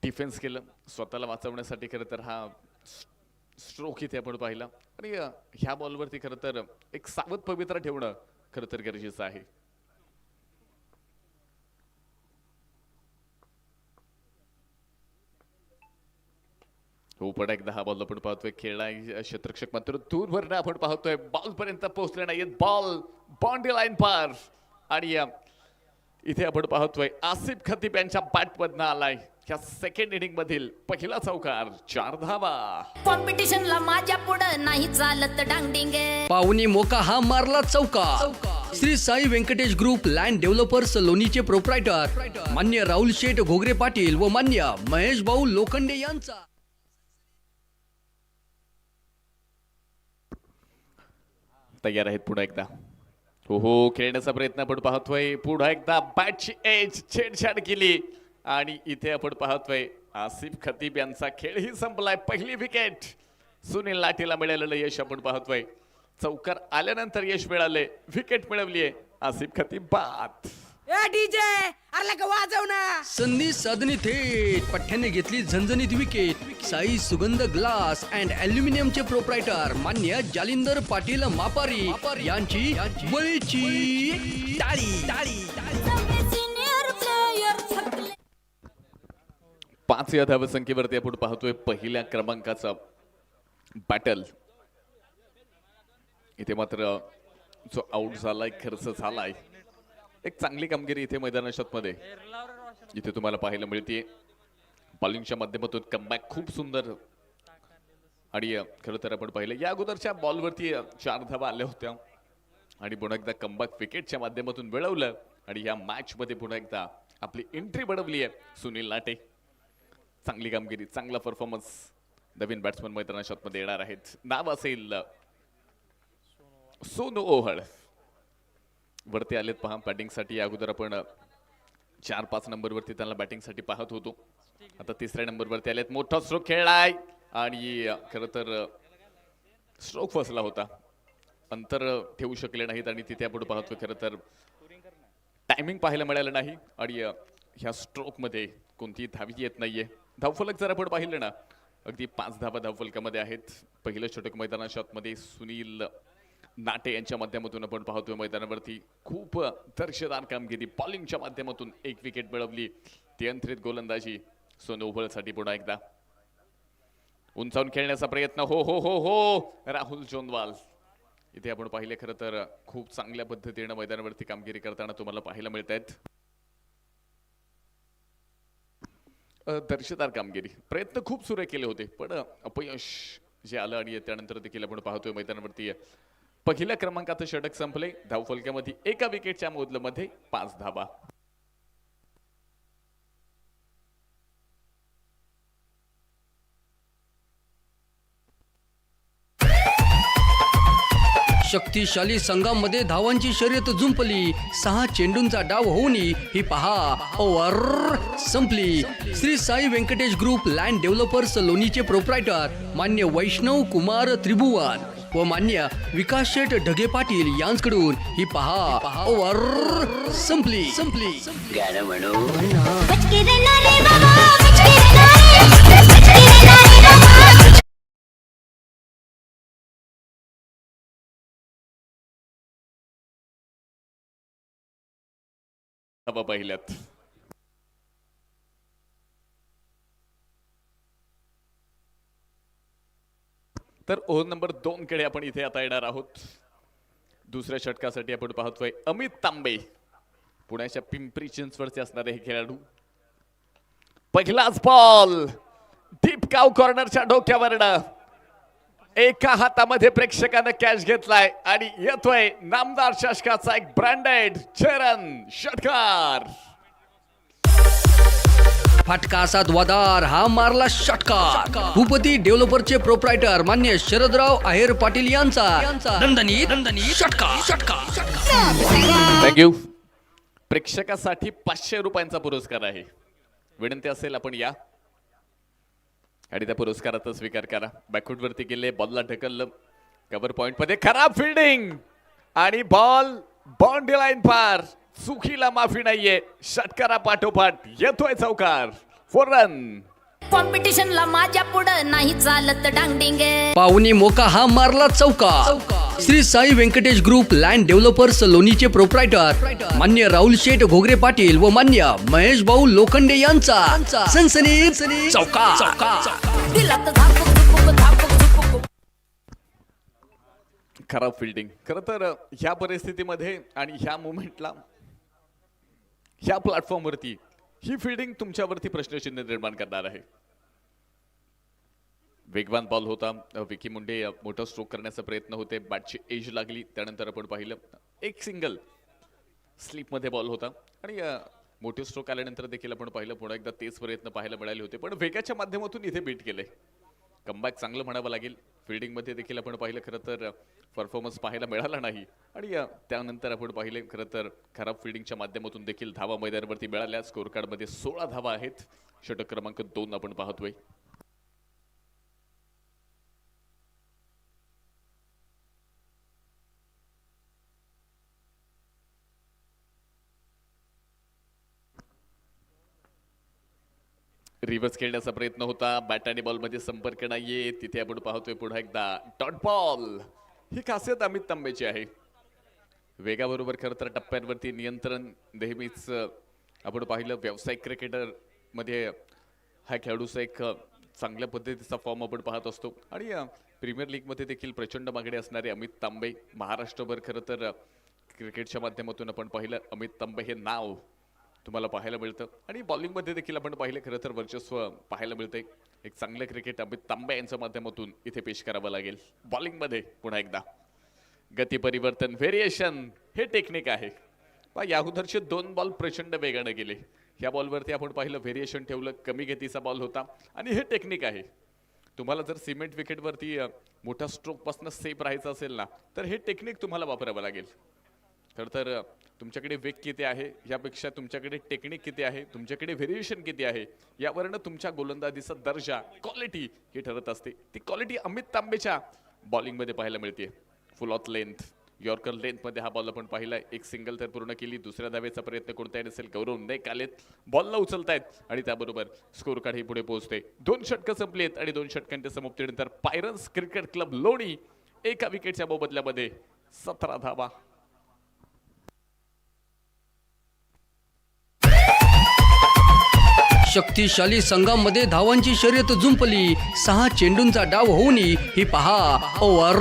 डिफेन्स केलं स्वतःला वाचवण्यासाठी. खरं तर हा स्ट्रोक इथे आपण पाहिला आणि ह्या बॉलवरती खरं तर एक सावध पवित्रा ठेवणं खरं तर गरजेचं आहे. हो पण एकदा हा बॉल आपण पाहतोय खेळला क्षेत्ररक्षक मात्र दूरवरनं आपण पाहतोय बॉल पर्यंत पोहोचले नाहीये. बॉल बाउंड्री लाईन पार आणि इथे आपण पाहतोय आसिफ खतीब यांच्या बॅट मधनं आलाय ह्या सेकंड इनिंग मधील पहिला चौकार 4 धावा. कॉम्पिटिशनला माझ्या पुढं नाही चालत डांगडिंग. पाहुणी मोका हा मारला चौका. Shri Sai Venkatesh group land developers लोणीचे प्रोप्रायटर मान्य राहुल शेठ घोगरे पाटील व मान्य महेश भाऊ लोखंडे यांचा तयार आहेत पुन्हा एकदा. हो खेळण्याचा प्रयत्न आपण पाहतोय. पुन्हा एकदा बॅटची एज छेडछाड केली आणि इथे आपण पाहतोय आसिफ खतीब यांचा खेळही संपलाय. पहिली विकेट सुनील लाटेला मिळालेलं यश आपण पाहतोय. चौकार आल्यानंतर यश मिळाले, विकेट मिळवली आहे आसिफ खतीब बाद. ए डीजे अरे लगा वाजव ना. संधी साधणी थेट पठ्ठ्याने घेतली झणझणीत विकेट. साई सुगंध ग्लास अँड अल्युमिनियमचे प्रोप्रायटर मान्य जालिंदर पाटील मापारी यांची बळीची टाळी. सिनियर प्लेयर थकले 5 या धावसंख्येवरती आपण पाहतोय पहिल्या क्रमांकाचा बॅटल. इथे मात्र जो आउट झालाय खर्च झालाय. एक चांगली कामगिरी इथे मैदानामध्ये इथे तुम्हाला पाहायला मिळते. बॉलिंगच्या माध्यमातून कमबॅक खूप सुंदर आणि खरं तर आपण पाहिलं या अगोदरच्या बॉलवरती 4 धावा आल्या होत्या आणि पुन्हा एकदा कमबॅक विकेटच्या माध्यमातून मिळवलं आणि या मॅच मध्ये पुन्हा एकदा आपली एंट्री बनवली आहे सुनील लाटे. चांगली कामगिरी, चांगला परफॉर्मन्स. नवीन बॅट्समन मैदानामध्ये येणार आहेत. नाव असेल सोनू ओहळ. वरती आलेत पहा बॅटिंगसाठी. या अगोदर आपण 4-5 नंबरवरती त्यांना बॅटिंगसाठी पाहत होतो. आता 3ऱ्या नंबरवरती आलेत. मोठा स्ट्रोक खेळलाय आणि खरं तर स्ट्रोक फसला होता, अंतर ठेवू शकले नाहीत आणि तिथे आपण पाहतो खरं तर टायमिंग पाहायला मिळालं नाही आणि ह्या स्ट्रोक मध्ये कोणतीही धावी येत नाहीये. धावफलक जर आपण पाहिलं ना अगदी 5 धावा धावफलकामध्ये आहेत. पहिलं षटक मैदानामध्ये सुनील नाटे यांच्या माध्यमातून आपण पाहतोय. मैदानावरती खूप दर्शदार कामगिरी. बॉलिंगच्या माध्यमातून 1 विकेट मिळवली. नियंत्रित गोलंदाजी सोनू ओहळसाठी पुन्हा एकदा उंचावून खेळण्याचा प्रयत्न. हो राहुल जोंदवाल इथे आपण पाहिले. खरं तर खूप चांगल्या पद्धतीने मैदानावरती कामगिरी करताना तुम्हाला पाहायला मिळत आहेत. दर्शदार कामगिरी. प्रयत्न खूप सुरे केले होते पण अपयश जे आलं आणि त्यानंतर देखील आपण पाहतोय मैदानावरती पहिल्या क्रमांकाचं षटक संपले. धावफलकामध्ये 1 विकेटच्या मोबदल्यामध्ये 5 धावा. शक्तिशाली संघामध्ये धावांची शर्यत जुंपली. 6 चेंडूंचा डाव होऊन ही पहा ओव्हर संपली. Shri Sai Venkatesh group land developers लोणीचे प्रोप्रायटर मान्य वैष्णव कुमार त्रिभुवन व मान्य विकास शेठ ढगे पाटील यांकडून ही पहा ओव्हर संपली. बचके रहना रे बाबा बचके रहना रे बाबा. धावा पाहिल्यात. तर ओव्हर नंबर 2 कडे आपण इथे आता येणार आहोत. दुसऱ्या षटकासाठी आपण पाहतोय अमित तांबे. पुण्याच्या पिंपरी चिंचवडचे असणारे हे खेळाडू. पहिलाच बॉल डीप काव कॉर्नरच्या डोक्यावरनं एका हातामध्ये प्रेक्षकानं कॅच घेतलाय आणि येतोय नामदार षटकाचा एक ब्रँडेड चरण षटकार. फटका असा द्वादार हा मारला षटकार. भूपती डेव्हलपरचे प्रोप्रायटर मान्य शरदराव आहेर पाटील यांचा दणदणीत षटकार. थँक्यू. प्रेक्षकासाठी 500 रुपयांचा पुरस्कार आहे. विनंती असेल आपण या आणि त्या पुरस्काराचा स्वीकार करा. बॅकफूट वरती गेले, बॉलला ढकललं. कव्हर पॉइंट मध्ये खराब फिल्डिंग आणि बॉल बाउंड्री लाईन पार. चुकीला माफी नाहीये. षटकारा पाठोपाठ येतोय चौकार. 4 रन. कॉम्पिटिशनला माझ्या पुढं नाही चालत डांगडिंगे. पाहुणी मोका हा मारला चौकार. Shri Sai Venkatesh group land developers लोणीचे प्रोप्रायटर मान्य राहुल शेठ घोगरे पाटील व मान्य महेश भाऊ लोखंडे यांचा सनसनीत चौकार. दिलात झापूक झुपूक झापूक झुपूक. खराब फिल्डिंग. खरं तर ह्या परिस्थितीमध्ये आणि ह्या मुवमेंटला ह्या प्लॅटफॉर्मवरती ही फिल्डिंग तुमच्यावरती प्रश्नचिन्ह निर्माण करणार आहे. वेगवान बॉल होता. विकी मुंडे मोठा स्ट्रोक करण्याचा प्रयत्न होते. बॅटची एज लागली. त्यानंतर आपण पाहिलं एक सिंगल स्लिप मध्ये बॉल होता आणि मोठे स्ट्रोक आल्यानंतर देखील आपण पाहिलं पुन्हा एकदा तेच प्रयत्न पाहायला मिळाले होते पण वेगाच्या माध्यमातून इथे बीट केले. कमबॅक चांगलं म्हणावं लागेल. फिल्डिंगमध्ये देखील आपण पाहिलं खरं तर परफॉर्मन्स पाहायला मिळाला नाही आणि त्यानंतर आपण पाहिले खरं तर खराब फिल्डिंगच्या माध्यमातून देखील धावा मैदानावरती मिळाल्या. स्कोर कार्डमध्ये 16 धावा आहेत. षटक क्रमांक 2 आपण पाहतोय. रिव्हर्स खेळण्याचा प्रयत्न होता. बॅट आणि बॉल मध्ये संपर्क नाहीये. तिथे आपण पाहतोय पुन्हा एकदा डॉट बॉल. ही खासियत अमित तांबेची आहे. वेगाबरोबर खरं तर टप्प्यांवरती नियंत्रण नेहमीच आपण पाहिलं. व्यावसायिक क्रिकेटर मध्ये हा खेळाडूचा एक चांगल्या पद्धतीचा फॉर्म आपण पाहत असतो आणि प्रीमियर लीग मध्ये देखील प्रचंड मागणी असणारे अमित तांबे महाराष्ट्रभर खरं तर क्रिकेटच्या माध्यमातून आपण पाहिलं अमित तांबे हे नाव तुम्हाला पाहायला मिळतं आणि बॉलिंगमध्ये देखील आपण पाहिले खरं तर वर्चस्व पाहायला मिळतंय. एक चांगलं क्रिकेट अमित तांबे यांच्या माध्यमातून इथे पेश करावं लागेल. बॉलिंगमध्ये पुन्हा एकदा गती परिवर्तन व्हेरिएशन हे टेक्निक आहे. या अगोदरचे 2 बॉल प्रचंड वेगाने गेले. या बॉलवरती आपण पाहिलं व्हेरिएशन ठेवलं. कमी गतीचा बॉल होता आणि हे टेक्निक आहे. तुम्हाला जर सिमेंट विकेटवरती मोठा स्ट्रोक पासून सेफ राहायचं असेल ना तर हे टेक्निक तुम्हाला वापरावं लागेल. खरं तर तुमच्याकडे वेग किती आहे यापेक्षा तुमच्याकडे टेक्निक किती आहे, तुमच्याकडे व्हेरिएशन किती आहे यावरनं तुमच्या गोलंदाजीचा दर्जा क्वालिटी ही ठरत असते. ती क्वालिटी अमित तांबेच्या बॉलिंगमध्ये पाहायला मिळते. फुल ऑफ लेंथ यॉर्कर लेंथमध्ये हा बॉल आपण पाहिलाय. एक सिंगल तर पूर्ण केली. दुसऱ्या धावेचा प्रयत्न कोणताही नसेल. गौरव नाईक आलेत, बॉलला उचलतायत आणि त्याबरोबर स्कोर कार्ड ही पुढे पोहोचते. 2 षटकं संपलीत आणि 2 षटकांच्या समाप्तीनंतर पायरन्स क्रिकेट क्लब लोणी एका विकेटच्या मोबदल्यामध्ये 17 धावा. शक्तिशाली संघामध्ये धावांची शर्यत जुंपली. 6 चेंडूंचा डाव होऊनी ही पहा ओव्हर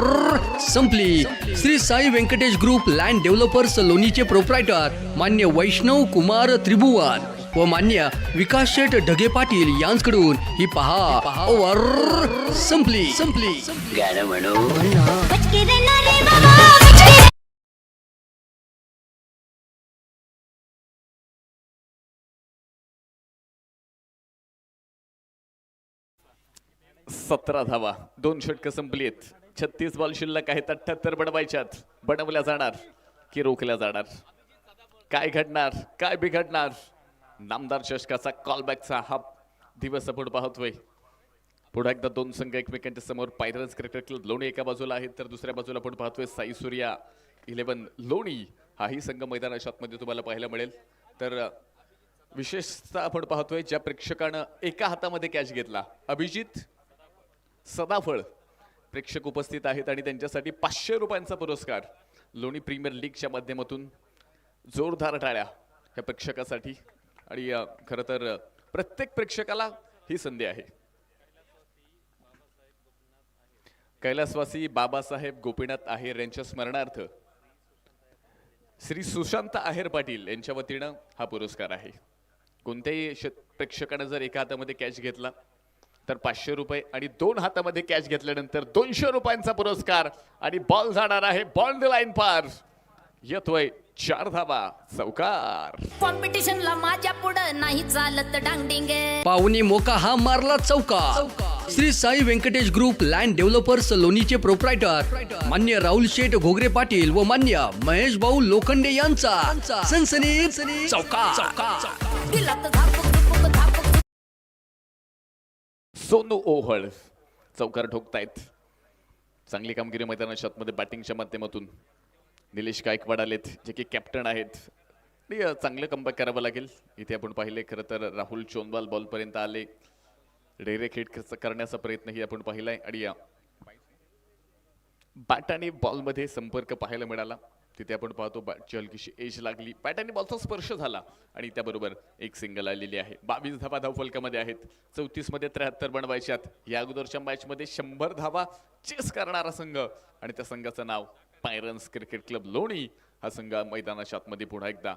संपली. Shri Sai Venkatesh group land developers लोणीचे प्रोप्रायटर मान्य वैष्णव कुमार त्रिभुवन व मान्य विकास शेठ ढगे पाटील यांच्याकडून ही पहा ओव्हर संपली. बचके रहना रे बाबा बचके 17 धावा. 2 षटकं संपलीत. 36 बॉल शिल्लक आहेत. 78 बनवायच्यात. बनवल्या जाणार की रोखल्या जाणार? काय घडणार, काय बिघडणार? नामदार चषकाचा कॉलबॅकचा हा दिवस आपण पाहतोय. पुढे एकदा 2 संघ एकमेकांच्या समोर. पायरन्स क्रिकेट क्लब लोणी एका बाजूला आहेत तर दुसऱ्या बाजूला आपण पाहतोय साई सूर्या 11 लोणी हाही संघ मैदानाच्या आतमध्ये तुम्हाला पाहायला मिळेल. तर विशेषतः आपण पाहतोय ज्या प्रेक्षकानं एका हातामध्ये कॅच घेतला अभिजित सदाफळ प्रेक्षक उपस्थित आहेत आणि त्यांच्यासाठी 500 रुपयांचा पुरस्कार लोणी प्रीमियर लीगच्या माध्यमातून. जोरदार टाळ्या या प्रेक्षकासाठी आणि खरं तर प्रत्येक प्रेक्षकाला ही संधी आहे. कैलासवासी बाबासाहेब गोपीनाथ आहेर यांच्या स्मरणार्थ श्री सुशांत आहेर पाटील यांच्या वतीनं हा पुरस्कार आहे. कोणत्याही प्रेक्षकानं जर एका हातामध्ये कॅच घेतला तर 500 रुपये आणि 2 हातामध्ये कॅच घेतल्यानंतर 200 रुपयांचा पुरस्कार आणि बॉल जाणार आहे बॉन्ड लाईन पार. येतोय 4 धावा. चौकार. कॉम्पिटिशनला माझ्या पुढं नाही चालत डांगडिंग. पाहुणी मोका हा मारला चौका. Shri Sai Venkatesh group land developers लोणीचे प्रोप्रायटर मान्य राहुल शेठ घोगरे पाटील व मान्य महेश भाऊ लोखंडे यांचा सनसनी चौका. दिलात झापूक झुपूक झापूक. सोनू ओहळ चौकार ठोकतायत. चांगली कामगिरी मैदानाच्या आतमध्ये बॅटिंगच्या माध्यमातून. निलेश गायकवाड आलेत जे की कॅप्टन आहेत. चांगलं कमबॅक करावं लागेल. इथे आपण पाहिले खरं तर राहुल चोनवाल बॉलपर्यंत आले. डायरेक्ट हिट करण्याचा प्रयत्नही आपण पाहिलाय आणि बॅट आणि बॉलमध्ये संपर्क पाहायला मिळाला. तिथे आपण पाहतो बॅटची हलकीशी एज लागली. बॅट आणि बॉलचा स्पर्श झाला आणि त्याबरोबर एक सिंगल आलेली आहे. 22 धावा धावफलकामध्ये आहेत. 34 मध्ये 73 बनवायच्यात. या अगोदरच्या मॅच मध्ये 100 धावा चेस करणारा संघ आणि त्या संघाचं नाव पायरन्स क्रिकेट क्लब लोणी. हा संघ मैदानाच्या आतमध्ये पुन्हा एकदा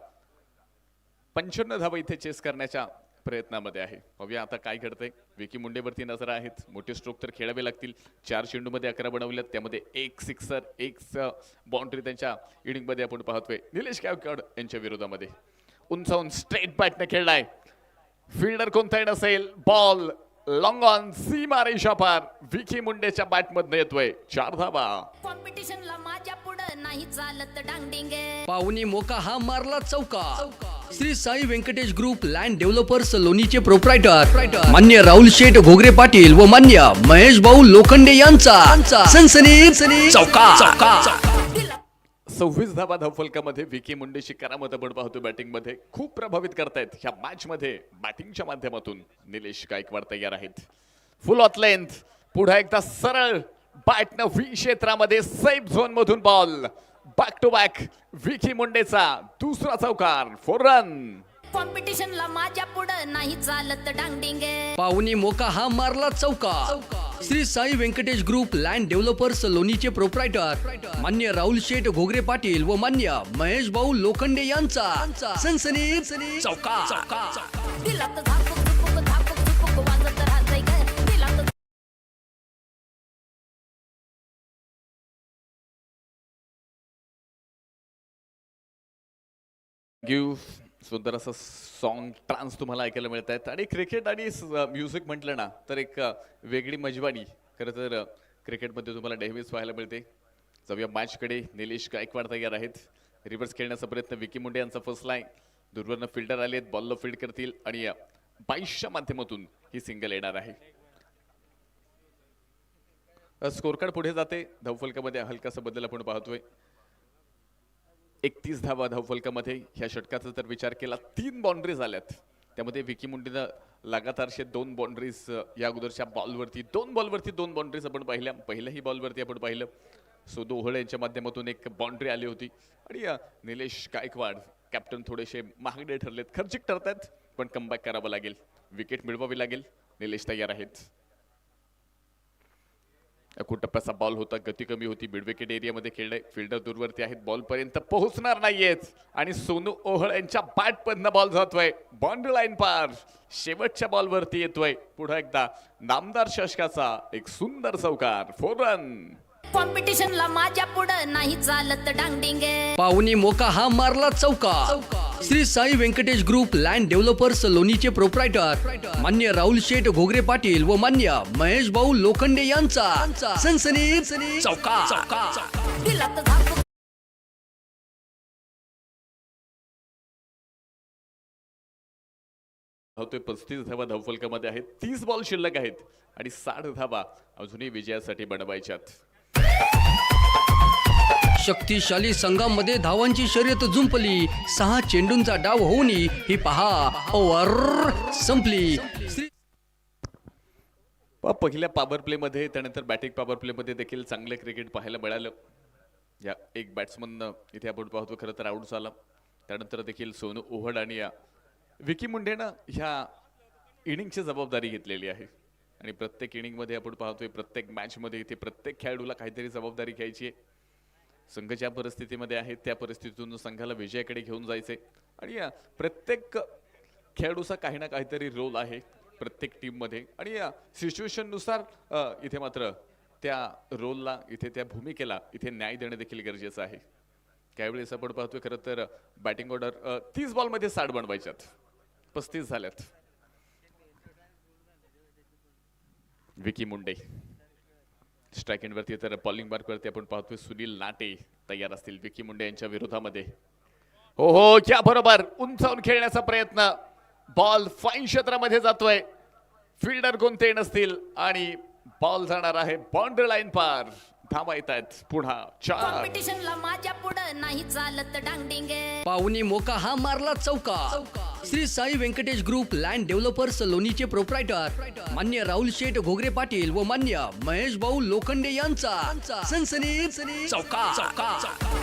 55 धावा इथे चेस करण्याच्या प्रयत्नामध्ये आहे. बघूया आता काय घडतंय. विकी मुंडेवरती नजर आहेत. मोठे स्ट्रोक तर खेळावे लागतील. 4 चेंडूमध्ये 11 बनवल्यात. त्यामध्ये 1 सिक्सर 1 बाउंड्री त्यांच्या इनिंगमध्ये आपण पाहतोय. निलेश गायकवाड यांच्या विरोधामध्ये उंचावून स्ट्रेट बॅटने खेळलाय. फिल्डर कोणताही नसेल. बॉल लॉंग ऑन सीमा रेषा पार विकी मुंडेच्या बॅटमधनं येतोय 4 धावा. कॉम्पिटिशनला माझ्या पुढं नाही चालत डांगडिंगे. पाहुणी मोका हा मारला चौका. Shri Sai Venkatesh group land developers लोणीचे प्रोप्रायटर मान्य राहुल शेठ घोगरे पाटील व मान्य महेश भाऊ लोखंडे यांचा सनसनी चौका. 26 धावा धावफलकामध्ये विकी मुंडेची करामत आपण पाहतो बॅटिंग मध्ये खूप प्रभावित करतायत ह्या मॅच मध्ये बॅटिंगच्या माध्यमातून निलेश गायकवाड तयार आहेत. फुल ऑफ लेंथ पुढे एकदा सरळ बॅटनं व्ही क्षेत्रामध्ये सेफ झोन मधून ball back to back Vicky मुंडेचा दुसरा चौकार 4 रन. कॉम्पिटिशनला माझ्या पुढं नाही चालत डांगडिंगे. पाहुणी मोका हा मारला चौका. Shri Sai Venkatesh group land developers लोणीचे प्रोप्रायटर मान्य राहुल शेठ घोगरे पाटील व मान्य महेश भाऊ लोखंडे यांचा सनसनी चौका. दिलात झापूक झुपूक वाजत राहतंय ग. दिलात गिव सुंदर असं सॉन्ग ट्रान्स तुम्हाला ऐकायला मिळत आहेत. आणि क्रिकेट आणि म्युझिक म्हटलं ना तर एक वेगळी मजवानी खरं तर क्रिकेटमध्ये तुम्हाला नेहमीच पाहायला मिळते. जाऊया मॅचकडे. निलेश गायकवाड तयार आहेत. रिव्हर्स खेळण्याचा प्रयत्न विकी मुंडे यांचा फर्स्ट लाईन. दूरवरनं फिल्डर आले आहेत, बॉलला फील्ड करतील आणि 22च्या माध्यमातून ही सिंगल येणार आहे. स्कोर कार्ड पुढे जाते. धावफलकामध्ये हलकासा बदल आपण पाहतोय. 31 धावा धावफलकामध्ये. ह्या षटकाचा जर विचार केला 3 बाउंड्रीज आल्यात. त्यामध्ये विकी मुंडेनं लगातारशे 2 बाउंड्रीज या अगोदरच्या बॉलवरती 2 बॉलवरती 2 बाउंड्रीज आपण पाहिल्या. पहिल्याही बॉलवरती आपण पाहिलं सोदू ओहळ यांच्या माध्यमातून एक बाउंड्री आली होती. आणि निलेश गायकवाड कॅप्टन थोडेसे महागडे ठरलेत, खर्चिक ठरतात, पण कमबॅक करावं लागेल, विकेट मिळवावी लागेल. निलेश तयार आहेत. टप्प्याचा बॉल होता, गती कमी होती, मिड विकेट एरियामध्ये खेळले. फिल्डर दूरवरती आहेत, बॉल पर्यंत पोहोचणार नाहीयेत आणि सोनू ओहळ यांच्या बॅट मधनं बॉल जातोय बाउंड्री लाईन पार. शेवटच्या बॉलवरती येतोय पुढे एकदा नामदार शशकाचा एक सुंदर चौकार 4 रन. कॉम्पिटिशनला माझ्या पुढं नाही चालत डांगडिंगे. पाहुणी मोका हा मारला चौका. Shri Sai Venkatesh group land developers लोणीचे प्रोप्रायटर मान्य राहुल शेठ घोगरे पाटील व मान्य महेश भाऊ लोखंडे यांचा सनसनी चौका. दिलात झापूक होतोय. 35 धावा धावफलकामध्ये आहेत. 30 बॉल शिल्लक आहेत आणि 60 धावा अजूनही विजयासाठी बनवायच्यात. शक्तिशाली संघामध्ये धावांची शर्यत जुंपली. 6 चेंडूंचा डाव होऊन ही पहा ओव्हर संपली. पहिल्या पॉवर प्ले मध्ये त्यानंतर बॅटिंग पॉवर प्ले मध्ये देखील चांगले क्रिकेट पाहायला मिळालं. या एक बॅट्समन इथे आपण पाहतो खरं तर आउट झाला. त्यानंतर देखील सोनू ओहळ आणि विकी मुंडेनं ह्या इनिंगची जबाबदारी घेतलेली आहे. आणि प्रत्येक इनिंगमध्ये आपण पाहतोय, प्रत्येक मॅचमध्ये इथे प्रत्येक खेळाडूला काहीतरी जबाबदारी घ्यायची आहे. संघ ज्या परिस्थितीमध्ये आहे त्या परिस्थितीतून संघाला विजयाकडे घेऊन जायचे. आणि प्रत्येक खेळाडूचा काही ना काहीतरी रोल आहे प्रत्येक टीममध्ये. आणि सिच्युएशन नुसार इथे मात्र त्या रोलला, इथे त्या भूमिकेला इथे न्याय देणं देखील गरजेचं आहे. काही वेळेस आपण पाहतोय खरं तर बॅटिंग ऑर्डर 30 बॉलमध्ये 60 बनवायच्यात, 35 झाल्यात. विकी मुंडे स्ट्राईक एंडवरती, तर बॉलिंग मार्कवरती आपण पाहतोय सुनील नाटे तयार असतील विकी मुंडे यांच्या विरोधामध्ये. हो क्या बरोबर उंचावून खेळण्याचा प्रयत्न, बॉल फाईन क्षेत्रामध्ये जातोय, फिल्डर कोणते नसतील आणि बॉल जाणार आहे बाउंड्री लाईन पार. धावा येत आहेत पुन्हा 4. कॉम्पिटिशनला माझ्या पुढं नाही चालत डांगडिंगे. पाहुणी मोका हा मारला चौका. Shri Sai Venkatesh group land developers लोणीचे प्रोप्रायटर मान्य राहुल शेठ घोगरे पाटील व मान्य महेश भाऊ लोखंडे यांचा सनसनी चौका.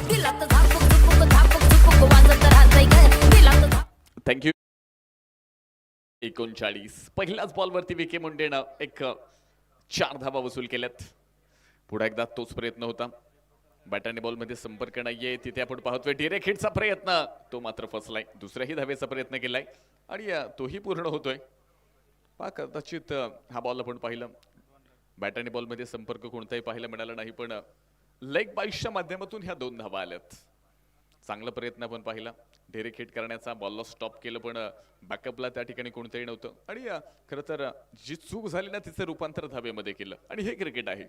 दिलात झापूक वाजत राहतंय ग. दिलात थँक्यू. 39 पहिल्याच बॉलवरती विकी मुंडेनं एक 4 धावा वसूल केल्यात. पुढे एकदा तोच प्रयत्न होता. बॅट आणि बॉलमध्ये संपर्क नाहीये. तिथे आपण पाहतोय डिरेक्ट हिटचा प्रयत्न, तो मात्र फसलाय. दुसऱ्याही धावेचा प्रयत्न केलाय आणि तोही पूर्ण होतोय. कदाचित हा बॉल आपण पाहिलं, बॅट आणि बॉलमध्ये संपर्क कोणताही पाहायला मिळाला नाही, पण लेग बाईसच्या माध्यमातून ह्या 2 धावा आल्यात. चांगला प्रयत्न आपण पाहिला, डेरेक हिट करण्याचा, बॉलला स्टॉप केलं, पण बॅकअपला त्या ठिकाणी कोणतंही नव्हतं. आणि खरं तर जी चूक झाली ना तिचं रूपांतर धाब्यामध्ये केलं. आणि हे क्रिकेट आहे,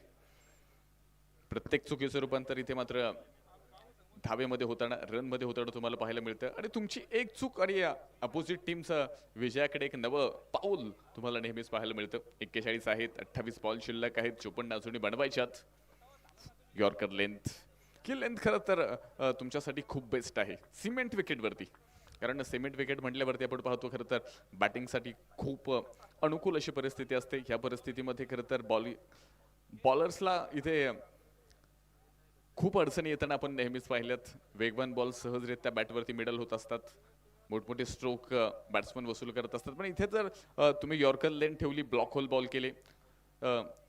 प्रत्येक चुकीचं रूपांतर इथे मात्र धाब्यामध्ये होताना, रनमध्ये होताना तुम्हाला पाहायला मिळतं. आणि तुमची एक चूक आणि अपोजिट टीमचं विजयाकडे एक नवं पाऊल तुम्हाला नेहमीच पाहायला मिळतं. 41 आहेत, 28 बॉल शिल्लक आहेत, 54 अजूनही बनवायच्यात. यॉर्कर लेंथ ही लेंथ खरं तर तुमच्यासाठी खूप बेस्ट आहे सिमेंट विकेटवरती, कारण सिमेंट विकेट म्हटल्यावरती आपण पाहतो खरं तर बॅटिंगसाठी खूप अनुकूल अशी परिस्थिती असते. ह्या परिस्थितीमध्ये खरं तर बॉलर्सला इथे खूप अडचणी येताना आपण नेहमीच पाहिल्यात. वेगवान बॉल सहजरित्या बॅटवरती मिडल होत असतात, मोठमोठे स्ट्रोक बॅट्समन वसूल करत असतात. पण इथे जर तुम्ही यॉर्कर लेन ठेवली, ब्लॉक होल बॉल केले,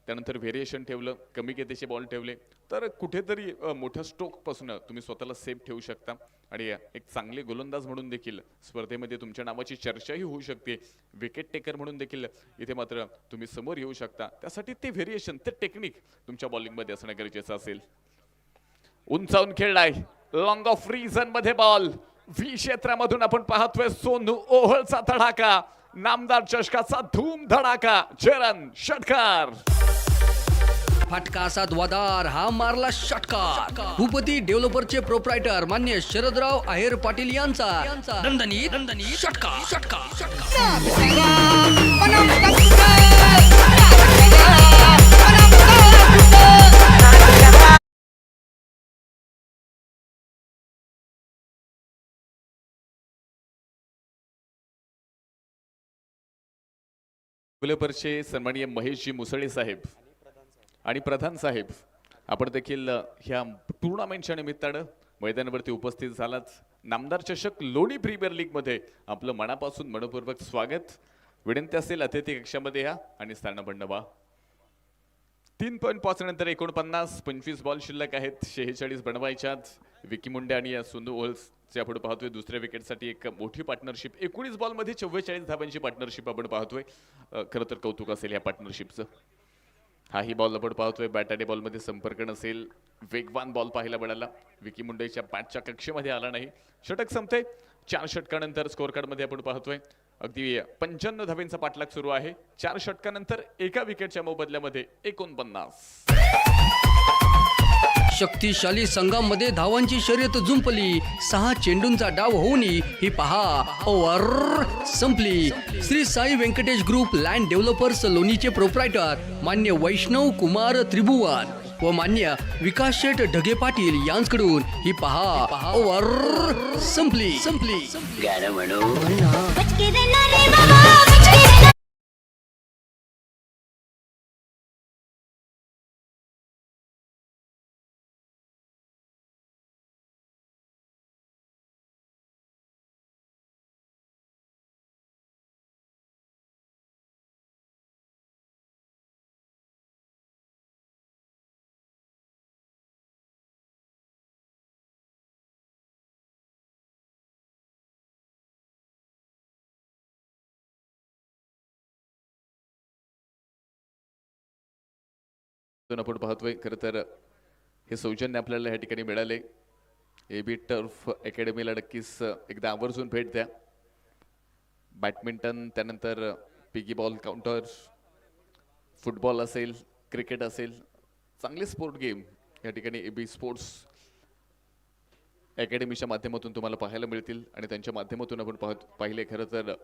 त्यानंतर व्हेरिएशन ठेवलं, कमी गतीचे बॉल ठेवले, तर कुठेतरी मोठ्या स्ट्रोकपासून तुम्ही स्वतःला सेफ ठेवू शकता. आणि एक चांगले गोलंदाज म्हणून देखील स्पर्धेमध्ये तुमच्या नावाची चर्चाही होऊ शकते. विकेट टेकर म्हणून देखील इथे मात्र तुम्ही समोर येऊ शकता. त्यासाठी ते व्हेरिएशन, ते टेक्निक तुमच्या बॉलिंगमध्ये असणं गरजेचं असेल. उंचावून खेळलाय, लॉंग ऑफ रिझन मध्ये बॉल, व्ही क्षेत्रामधून आपण पाहतोय सोनू ओहळचा तडाखा, नामदार चषकाचा धूम धडाका, चरण षटकार. फटका असा द्वादार, हा मारला षटकार. भूपती डेव्हलपरचे प्रोप्रायटर मान्य शरदराव आहेर पाटील यांचा दणदणीत षटकार. डेव्हलपरचे सन्माननीय महेशजी मुसळे साहेब आणि प्रधान साहेब, आपण देखील ह्या टुर्नामेंटच्या निमित्तानं मैदानावरती उपस्थित झालात. नामदार चषक लोणी प्रीमियर लीग मध्ये आपलं मनापासून मनपूर्वक स्वागत. विनंती असेल अतिथी कक्षामध्ये या आणि स्थान बनवा. 3.5 नंतर 49, 25 बॉल शिल्लक आहेत, 46 बनवायच्यात. विकी मुंडे आणि सोनू ओहळचे आपण पाहतोय दुसऱ्या विकेटसाठी एक मोठी पार्टनरशिप. 19 बॉल मध्ये 44 धावांची पार्टनरशिप आपण पाहतोय. खरं तर कौतुक असेल या पार्टनरशिपचं. हाही बॉल आपण पाहतोय, बॅट आणि बॉलमध्ये संपर्क नसेल, वेगवान बॉल पाहायला मिळाला, विकी मुंडेच्या बॅटच्या कक्षेमध्ये आला नाही. षटक संपते. 4 षटकानंतर स्कोअर कार्ड मध्ये आपण पाहतोय अगदी 55 धावांचा पाठलाग सुरू आहे. 4 षटकानंतर एका विकेटच्या मोबदल्यामध्ये 49. शक्तिशाली संघामध्ये धावांची शर्यत जुंपली. 6 चेंडूंचा डाव होऊन ही पहा ओव्हर संपली. Shri Sai Venkatesh group land developers लोणीचे प्रोप्रायटर मान्य वैष्णव कुमार त्रिभुवन व मान्य विकास शेठ ढगे पाटील यांच्याकडून ही पहा ओव्हर संपली. बच के रहना रे बाबा, बच के रहना. आपण पाहतोय खरं तर हे सौजन्य आपल्याला या ठिकाणी मिळाले. एबी टर्फ अकॅडमीला नक्कीच एकदा आवर्जून भेट द्या. बॅडमिंटन, त्यानंतर पिगी बॉल काउंटर, फुटबॉल असेल, क्रिकेट असेल, चांगले स्पोर्ट गेम या ठिकाणी एबी स्पोर्ट्स अकॅडमीच्या माध्यमातून तुम्हाला पाहायला मिळतील. आणि त्यांच्या माध्यमातून आपण पाहिले खरं तर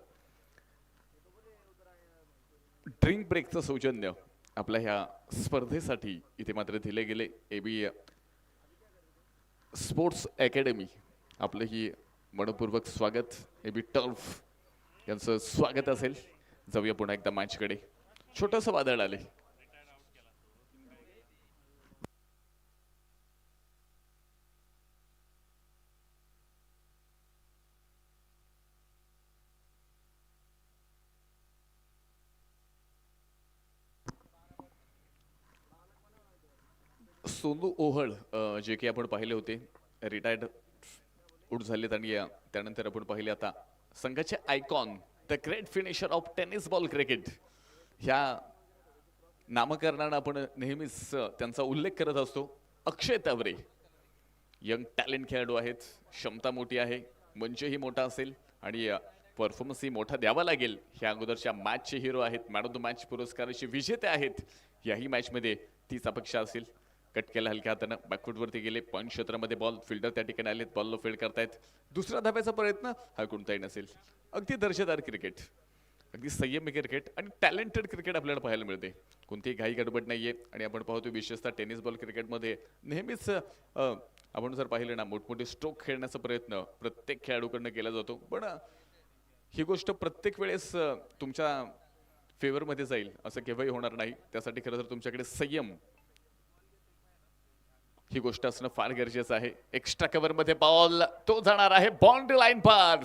ड्रिंक ब्रेकचं सौजन्य आपल्या ह्या स्पर्धेसाठी इथे मात्र दिले गेले. एबी स्पोर्ट्स अकॅडमी आपलं ही मनपूर्वक स्वागत. एबी टर्फ यांचं स्वागत असेल. जाऊया पुन्हा एकदा मॅचकडे. छोटंसं वादळ आले. सोनू ओहळ जे की आपण पाहिले होते रिटायर्ड आउट झालेत. आणि त्यानंतर आपण पाहिले आता संघाचे icon, the great finisher of tennis ball cricket, ह्या नामकरणानं आपण नेहमीच त्यांचा उल्लेख करत असतो. अक्षय तावरे यंग टॅलेंट खेळाडू आहेत, क्षमता मोठी आहे, मंचही मोठा असेल आणि परफॉर्मन्सही मोठा द्यावा लागेल. ह्या अगोदरच्या मॅचचे हिरो आहेत, मॅन ऑफ द मॅच पुरस्काराचे विजेते आहेत. याही मॅचमध्ये तीच अपेक्षा असेल. कट केला हलक्या हातानं, बॅकफुटवरती गेले, पॉईंट क्षेत्रामध्ये बॉल, फिल्डर त्या ठिकाणी आलेत, बॉलला फील्ड करतायत. दुसरा धाब्याचा प्रयत्न हा कोणताही नसेल. अगदी दर्जेदार क्रिकेट, अगदी संयमी क्रिकेट आणि टॅलेंटेड क्रिकेट आपल्याला पाहायला मिळते. कोणतीही घाई गडबड नाहीये आणि आपण पाहतो विशेषतः टेनिस बॉल क्रिकेटमध्ये नेहमीच आपण जर पाहिलं ना, मोठमोठे स्ट्रोक खेळण्याचा प्रयत्न प्रत्येक खेळाडूकडनं केला जातो. पण ही गोष्ट प्रत्येक वेळेस तुमच्या फेवरमध्ये जाईल असं केव्हाही होणार नाही. त्यासाठी खरं तर तुमच्याकडे संयम ही गोष्ट असणं फार गरजेचं आहे. एक्स्ट्रा कव्हर मध्ये बॉल तो जाणार आहे बाउंड्री लाईन पार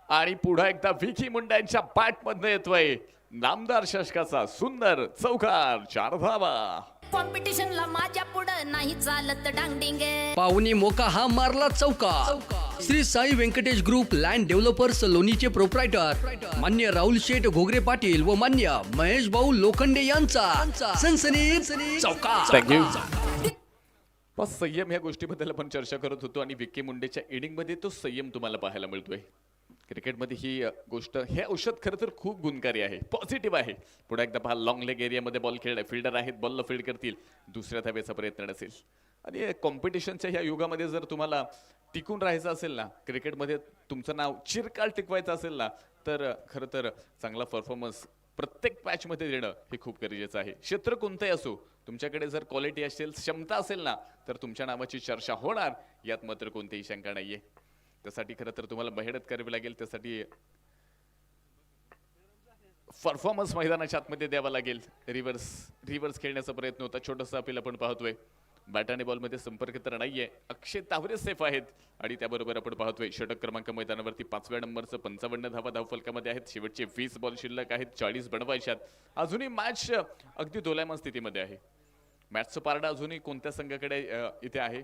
आणि पुढे एकदा विकी मुंड्यांच्या बॅट मध्ये येतोय नामदार षटकाचा सुंदर चौकार, 4 धावा. कॉम्पिटिशनला माझ्या पुढं नाही चालत डांगडिंग. पाहुणी मोका हा मारला चौका. Shri Sai Venkatesh group land developers लोणीचे प्रोप्रायटर मान्य राहुल शेठ घोगरे पाटील व मान्य महेश भाऊ लोखंडे यांचा सनसनीत चौका. थँक्यू. बस संयम ह्या गोष्टीबद्दल आपण चर्चा करत होतो आणि विकी मुंडेच्या इनिंग मध्ये तो संयम तुम्हाला पाहायला मिळतोय. क्रिकेटमध्ये ही गोष्ट, हे औषध खरं तर खूप गुणकारी आहे, पॉझिटिव्ह आहे. पुढे एकदा पहा, लॉंग लेग एरियामध्ये बॉल खेळलाय, फिल्डर आहेत, बॉलला फील्ड करतील, दुसऱ्या धाब्याचा प्रयत्न नसेल. आणि कॉम्पिटिशनच्या ह्या युगामध्ये जर तुम्हाला टिकून राहायचं असेल ना, क्रिकेटमध्ये तुमचं नाव चिरकाल टिकवायचं असेल ना, तर खरं तर चांगला परफॉर्मन्स प्रत्येक मॅचमध्ये देणं हे खूप गरजेचं आहे. क्षेत्र कोणतंही असो, तुमच्याकडे जर क्वालिटी असेल, क्षमता असेल ना, तर तुमच्या नावाची चर्चा होणार, यात मात्र कोणतीही शंका नाहीये. त्यासाठी खरं तर तुम्हाला मेहनत करावी लागेल. त्यासाठी परफॉर्मन्स मैदानाच्या आतमध्ये द्यावा लागेल. रिव्हर्स खेळण्याचा प्रयत्न होता, छोटासा अपील आपण पाहतोय. बॅट आणि बॉलमध्ये संपर्क तर नाहीये. अक्षय तावरे सेफ आहेत आणि त्याबरोबर आपण पाहतोय षटक क्रमांक मैदानावरती 5व्या नंबरचं 55 धावा धावफलकामध्ये आहेत. शेवटचे 20 बॉल शिल्लक आहेत, 40 बनवायच्यात. अजूनही मॅच अगदी दोलायमान स्थितीमध्ये आहे. मॅचचं पारडं अजूनही कोणत्या संघाकडे इथे आहे,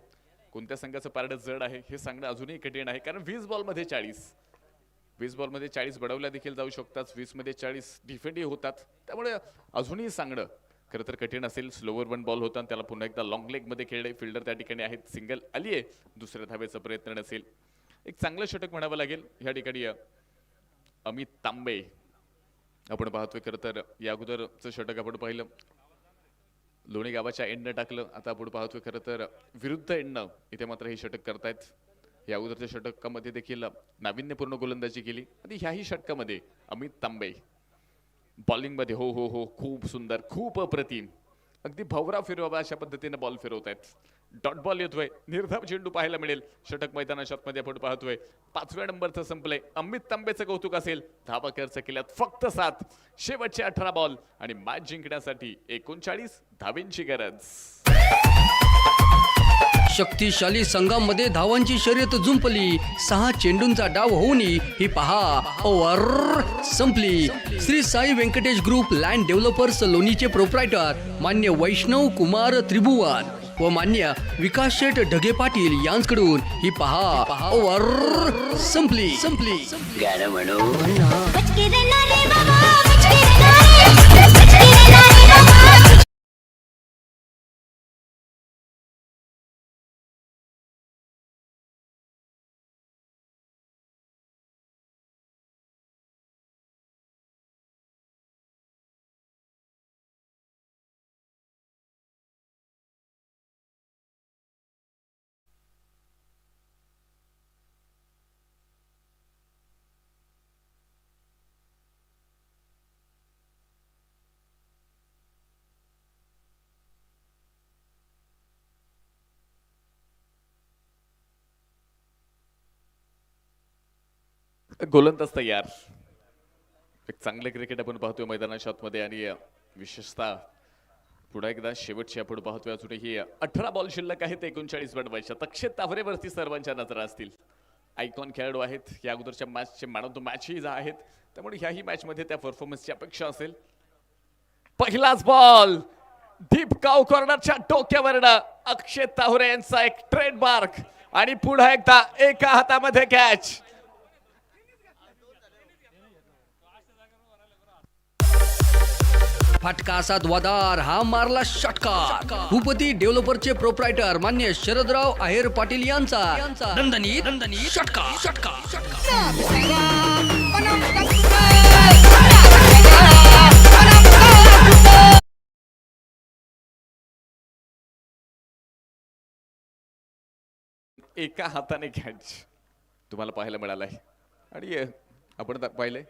कोणत्या संघाचं पारडं जड आहे हे सांगणं अजूनही कठीण आहे. कारण 20 बॉलमध्ये 40 बडवल्या देखील जाऊ शकतात, 20 मध्ये 40 डिफेंडही होतात. त्यामुळे अजूनही सांगणं खरं तर कठीण असेल. स्लोवर 1 बॉल होता, त्याला पुन्हा एकदा लॉंग लेग मध्ये खेळले, फिल्डर त्या ठिकाणी आहेत, सिंगल आली आहे, दुसऱ्या धाब्याचा प्रयत्न नसेल. एक चांगलं षटक म्हणावं लागेल ह्या ठिकाणी. अमित तांबे आपण पाहतोय. खरं तर या अगोदरचं षटक आपण पाहिलं, लोणी गावाच्या एंडनं टाकलं. आता आपण पाहतोय खरं तर विरुद्ध एंडनं इथे मात्र हे षटक करतायत. या अगोदरच्या षटकामध्ये देखील नाविन्यपूर्ण गोलंदाजी केली आणि ह्याही षटकामध्ये अमित तांबे बॉलिंग मध्ये हो खूप सुंदर, खूप अप्रतिम, अगदी भवरा फिरवा अशा पद्धतीने बॉल फिरवत आहेत. डॉट बॉल येतोय, निर्धाव चेंडू पाहायला मिळेल षटक मैदानाच्या आतमध्ये. आपण पाहतोय 5व्या नंबरचं संपलंय. अमित तांबेचं कौतुक असेल. धावा खर्च केल्यात फक्त 7, शेवटचे 18 बॉल आणि मॅच जिंकण्यासाठी 39 धावेंची गरज. शक्तिशाली संघामध्ये धावांची शर्यत जुंपली. 6 चेंडूंचा डाव होऊन ही पहा ओव्हर संपली. Shri Sai Venkatesh group land developers लोणीचे प्रोप्रायटर मान्य वैष्णव कुमार त्रिभुवन व मान्य विकास शेठ ढगे पाटील यांकडून ही पहा ओव्हर संपली. बचके रे नारे बाबा, बचके रे नारे, बचके रे नारे बाबा. गोलंदाज तयार. एक चांगले क्रिकेट आपण पाहतोय मैदानाच्या आतमध्ये आणि विशेषतः पुन्हा एकदा शेवटची आपण पाहतोय. अजूनही 18 बॉल शिल्लक आहेत, 39 बनवायच्या. अक्षय तावरेवरती सर्वांच्या नजरा असतील. आयकॉन खेळाडू आहेत, या अगोदरच्या मॅचचे मॅन ऑफ द मॅच ही आहेत, त्यामुळे ह्याही मॅच मध्ये त्या परफॉर्मन्सची अपेक्षा असेल. पहिलाच बॉल डीप काव कॉर्नरच्या डोक्यावरनं अक्षय तावरे यांचा एक ट्रेडमार्क आणि पुन्हा एकदा एका हातामध्ये कॅच. फटका असा धुवाधार हा मारला षटकार. भूपती डेव्हलपरचे प्रोप्रायटर मान्य शरदराव आहेर पाटील यांचा दणदणीत षटकार. एका हाताने कॅच तुम्हाला पाहायला मिळालाय आणि आपण पाहिलंय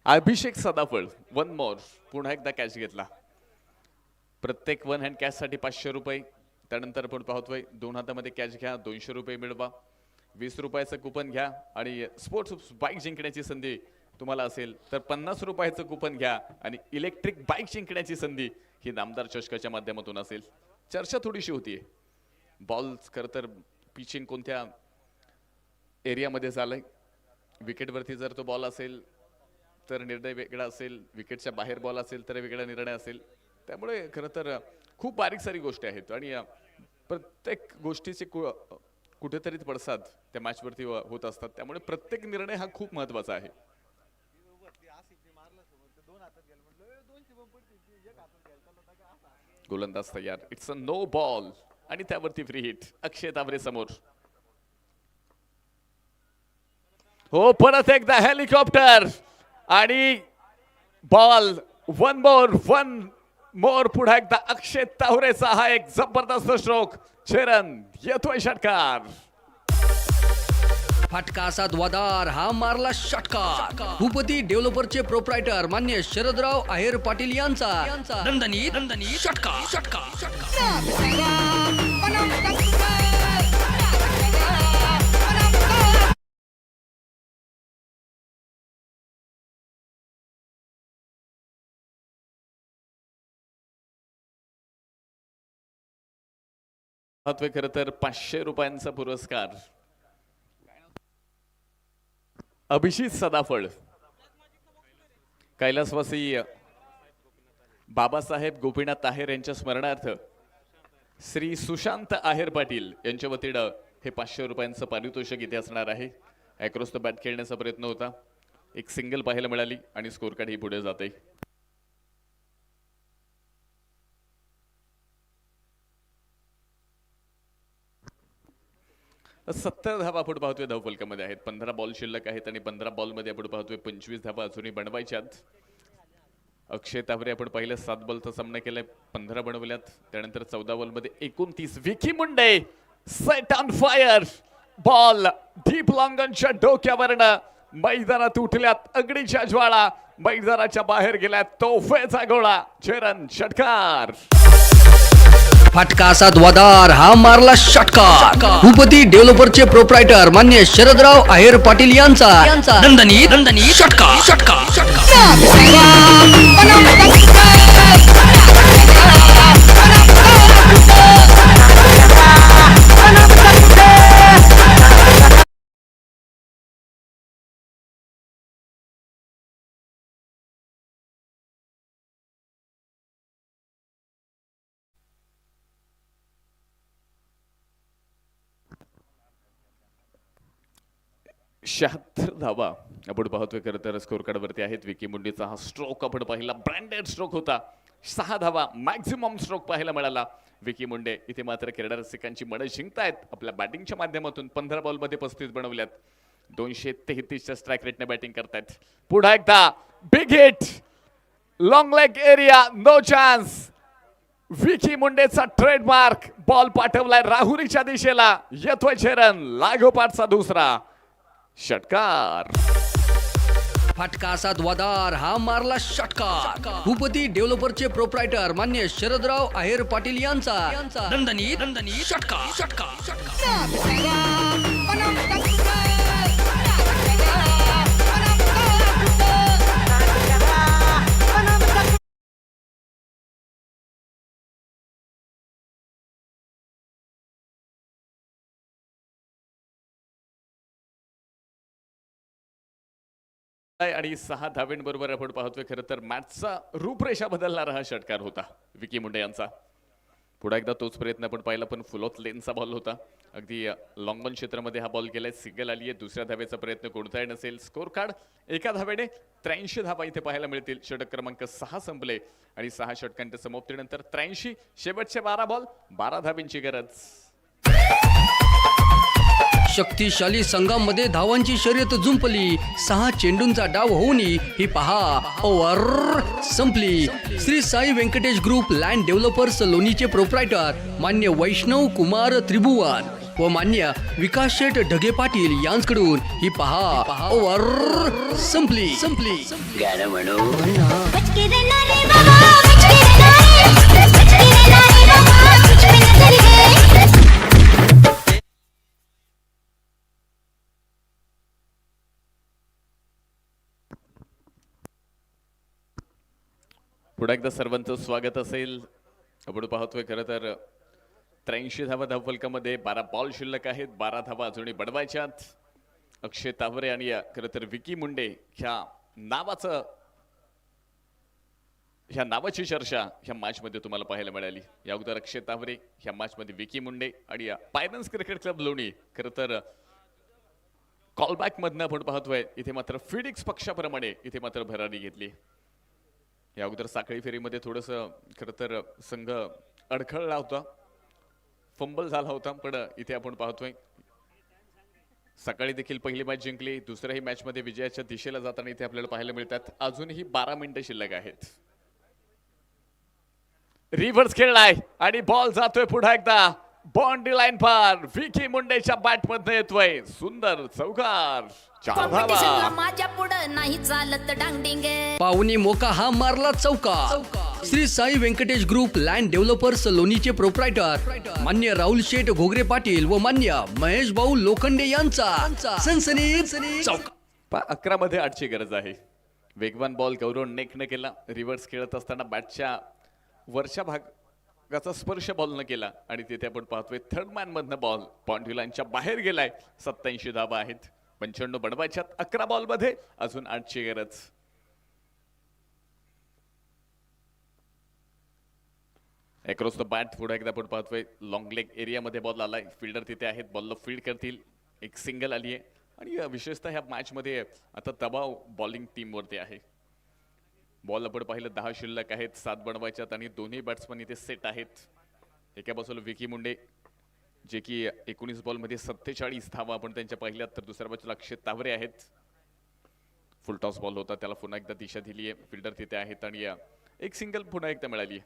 अभिषेक सदाफळ वन मोर पुन्हा एकदा कॅच घेतला. प्रत्येक वन हँड कॅच साठी 500 रुपये. त्यानंतर आपण पाहतोय 2 हातामध्ये कॅच घ्या 200 रुपये मिळवा. 20 रुपयाचं कुपन घ्या आणि स्पोर्ट्स बाईक जिंकण्याची संधी तुम्हाला असेल तर 50 रुपयाचं कुपन घ्या आणि इलेक्ट्रिक बाईक जिंकण्याची संधी ही नामदार चषकाच्या माध्यमातून असेल. चर्चा थोडीशी होतीये बॉल खरं तर पिचिंग कोणत्या एरियामध्ये झालंय. विकेटवरती जर तो बॉल असेल तर निर्णय वेगळा असेल, विकेटच्या बाहेर बॉल असेल तर वेगळा निर्णय असेल. त्यामुळे खरं तर खूप बारीक सारी गोष्टी आहेत आणि प्रत्येक गोष्टीचे कुठेतरी पडसाद त्या मॅचवरती होत असतात. त्यामुळे प्रत्येक निर्णय हा खूप महत्वाचा आहे. गोलंदाज तयार. इट्स अ नो बॉल आणि त्यावरती फ्री हिट. अक्षय तावरे समोर. हो परत एकदा हेलिकॉप्टर आणि बॉल वन मोर पुढे एकदा अक्षय तावरेचा हा एक जबरदस्त स्ट्रोक. चरण येतोय षटकार. फटका असा धुवाधार हा मारला षटकार. भूपती डेव्हलपरचे प्रोप्रायटर मान्य शरदराव आहेर पाटील यांचा दणदणीत षटकार. खरं तर 500 रुपयांचा पुरस्कार अभिजित सदाफळ कैलासवासी बाबासाहेब गोपीनाथ आहेर यांच्या स्मरणार्थ श्री सुशांत आहेर पाटील यांच्या वतीनं हे 500 रुपयांचं पारितोषिक इथे असणार आहे. अक्रॉस द बॅट खेळण्याचा प्रयत्न होता. एक सिंगल पाहायला मिळाली आणि स्कोर कार्ड ही पुढे जाते. 70 धावा आपण पाहतोय धावफलकामध्ये आहेत. 15 बॉल शिल्लक आहेत आणि 15 बॉलमध्ये आपण पाहतोय 25 धावा अजूनही बनवायच्यात. अक्षय तावरे आपण पाहिलं 7 बॉलचा सामना केलाय, 15 बनवल्यात. त्यानंतर 14 बॉलमध्ये 29. Vicky Munde set on fire. Ball deep लॉंगनच्या डोक्यावरनं मैदानात उठल्यात अग्नीच्या ज्वाळा. मैदानाच्या बाहेर गेल्यात तोफेचा गोळा. चरण षटकार. फटका असा धुवाधार हा मारला षटकार. भूपती डेव्हलपरचे प्रोप्रायटर मान्य शरदराव आहेर पाटील यांचा दणदणीत षटकार. शहात्तर धावा आपण पाहतोय. खरं तर स्कोर कार्ड वरती आहेत. विकी मुंडेचा हा स्ट्रोक आपण पाहिला ब्रँडेड स्ट्रोक होता. 6 धावा मॅक्झिमम स्ट्रोक पाहायला मिळाला. विकी मुंडे इथे मात्र क्रीडा रसिकांची मनं जिंकतायत आपल्या बॅटिंगच्या माध्यमातून. 15 बॉलमध्ये 35 बनवल्यात. 233च्या स्ट्राईक रेटने बॅटिंग करतायत. पुन्हा एकदा big hit long leg area no chance. Vicky मुंडेचा ट्रेडमार्क बॉल पाठवलाय राहुरीच्या दिशेला. येतोय चरण लागोपाठचा दुसरा षटकार. फटका असा धुवाधार हा मारला षटकार. भूपती डेव्हलपरचे प्रोप्रायटर मान्य शरदराव आहेर पाटील यांचा दणदणीत षटकार. आणि 6 धावेंबरोबर आपण पाहतोय. खरं तर मॅचचा रूपरेषा बदलणारा हा षटकार होता विकी मुंडे यांचा. पुन्हा एकदा तोच प्रयत्न आपण पाहिला, पण फुल ऑफ लेनचा बॉल होता. अगदी लॉंग ऑन क्षेत्रामध्ये हा बॉल गेलाय. सिंगल आली आहे. दुसऱ्या धावेचा प्रयत्न कोणताही नसेल. स्कोर कार्ड एका धावेने 83 धावा इथे पाहायला मिळतील. षटक क्रमांक 6 संपले आणि 6 षटकांच्या समाप्तीनंतर 83 शेवटचे 12 बॉल 12 धावेंची गरज. शक्तिशाली संघामध्ये धावांची शर्यत जुंपली. 6 चेंडूंचा डाव होऊनी ही पहा ओव्हर संपली. Shri Sai Venkatesh group land developers लोणीचे प्रोप्रायटर मान्य वैष्णव कुमार त्रिभुवन व मान्य विकास शेठ ढगे पाटील यांकडून ही पहा ओव्हर संपली. बचके रहना रे बाबा बचके रहना रे बाबा तुझ पे नजर है. पुन्हा एकदा सर्वांचं स्वागत असेल. आपण पाहतोय खरं तर 83 धावा धावफलकामध्ये 12 बॉल शिल्लक आहेत. 12 धावा अजूनही बनवायच्यात. अक्षय तावरे आणि खरं तर विकी मुंडे ह्या नावाची चर्चा ह्या मॅच मध्ये तुम्हाला पाहायला मिळाली. या अगोदर अक्षय तावरे, ह्या मॅच मध्ये विकी मुंडे आणि पायरन्स क्रिकेट क्लब लोणी खरं तर कॉलबॅक मधनं आपण पाहतोय. इथे मात्र फिनिक्स पक्षाप्रमाणे इथे मात्र भरारी घेतली. या अगोदर साखळी फेरीमध्ये थोडंसं खरं तर संघ अडखळला होता, फंबल झाला होता, पण इथे आपण पाहतोय सकाळी देखील पहिली मॅच जिंकली. दुसऱ्याही मॅच मध्ये विजयाच्या दिशेला जाताना इथे आपल्याला पाहायला मिळतात. अजूनही 12 मिनिटं शिल्लक आहेत. रिव्हर्स खेळलाय आणि बॉल जातोय पुन्हा एकदा बाउंड्री लाईन पार. विकी मुंडेच्या बॅट मध्ये येतोय सुंदर चौकार. कॉम्पिटिशनला माझ्या पुढं नाही चालत डांगडिंग. पाहुणी मोका हा मारला चौका. Shri Sai Venkatesh group land developers लोणीचे प्रोप्रायटर मान्य राहुल शेठ घोगरे पाटील व मान्य महेश भाऊ लोखंडे यांचा सनसनी चौका. 11 मध्ये 8 ची गरज आहे. वेगवान बॉल गौरव नेकनं केला. रिव्हर्स खेळत असताना बॅटच्या वरच्या भागाचा स्पर्श बॉल न केला आणि तिथे आपण पाहतोय थर्ड मॅन मधनं बॉल बाउंड्री लाईनच्या बाहेर गेलाय. 87 धावा आहेत. 95 बनवायच्यात 11 बॉल मध्ये. अजून 8 ची गरज. अक्रॉस द बॅट पुढे एकदा आपण पाहतोय लॉंग लेग एरियामध्ये बॉल आलाय. फिल्डर तिथे आहेत, बॉलला फील्ड करतील. एक सिंगल आली आहे आणि विशेषतः ह्या मॅच मध्ये आता दबाव बॉलिंग टीम वरती आहे. बॉल आपण पाहिलं 10 शिल्लक आहेत. 7 बनवायच्यात आणि दोन्ही बॅट्समन इथे सेट आहेत. एका बाजूला विकी मुंडे जे की 19 बॉल मध्ये 47 धावा आपण त्यांच्या पाहिल्यात, तर दुसऱ्या बाजूला अक्षय तावरे आहेत. फुल टॉस बॉल होता, त्याला पुन्हा एकदा दिशा दिली आहे. फिल्डर तिथे आहेत आणि एक सिंगल पुन्हा एकदा मिळाली.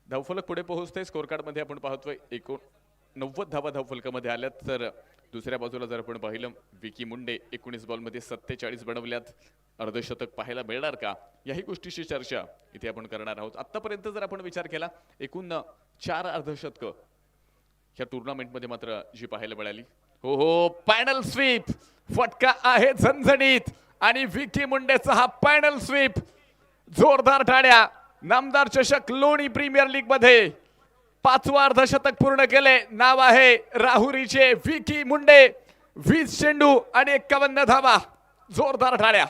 धावफलक पुढे पोहोचते. स्कोर कार्ड मध्ये आपण पाहतोय 89 धावा धावफलकामध्ये आल्यात, तर दुसऱ्या बाजूला जर आपण पाहिलं विकी मुंडे 19 बॉल मध्ये 47 बनवल्यात. अर्धशतक पाहायला मिळणार का, याही गोष्टीची चर्चा इथे आपण करणार आहोत. आतापर्यंत जर आपण विचार केला एकूण 4 अर्धशतक ह्या टुर्नामेंट मध्ये मात्र जी पाहायला मिळाली. हो पॅनल स्वीप फटका आहे झणझणीत आणि विकी मुंडेचा हा पॅनल स्वीप. जोरदार टाळ्या. नामदार चषक लोणी प्रीमियर लीग मध्ये 5वं अर्धशतक पूर्ण केले. नाव आहे राहुरीचे विकी मुंडे. 20 चेंडू आणि 51 धावा. जोरदार टाळ्या.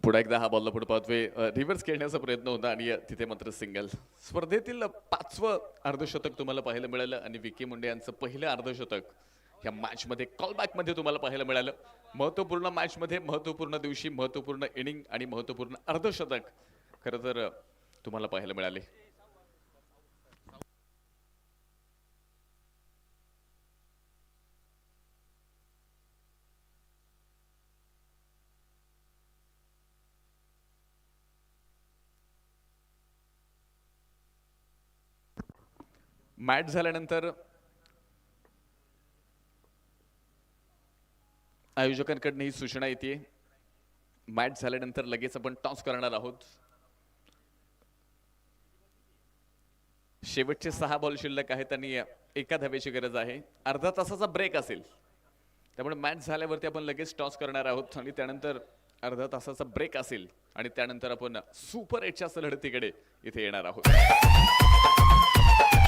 पुढे एकदा हा बॉलला पुढे पाहतोय. रिव्हर्स खेळण्याचा प्रयत्न होता आणि तिथे मात्र सिंगल. स्पर्धेतील 5वं अर्धशतक तुम्हाला पाहायला मिळालं आणि विकी मुंडे यांचं पहिलं अर्धशतक ह्या मॅच मध्ये कॉलबॅक मध्ये तुम्हाला पाहायला मिळालं. महत्वपूर्ण मॅच मध्ये, महत्वपूर्ण दिवशी, महत्वपूर्ण इनिंग आणि महत्वपूर्ण अर्धशतक खरं तर तुम्हाला पाहायला मिळाले. मॅच झाल्यानंतर आयोजकांकडून ही सूचना येते. मॅच झाल्यानंतर लगेच आपण टॉस करणार आहोत. शेवटचे 6 बॉल शिल्लक आहेत आणि एका धावेची गरज आहे. अर्धा तासाचा ब्रेक असेल, त्यामुळे मॅच झाल्यावरती आपण लगेच टॉस करणार आहोत आणि त्यानंतर अर्धा तासाचा ब्रेक असेल आणि त्यानंतर आपण सुपर 8च्या लढतीकडे इथे येणार आहोत.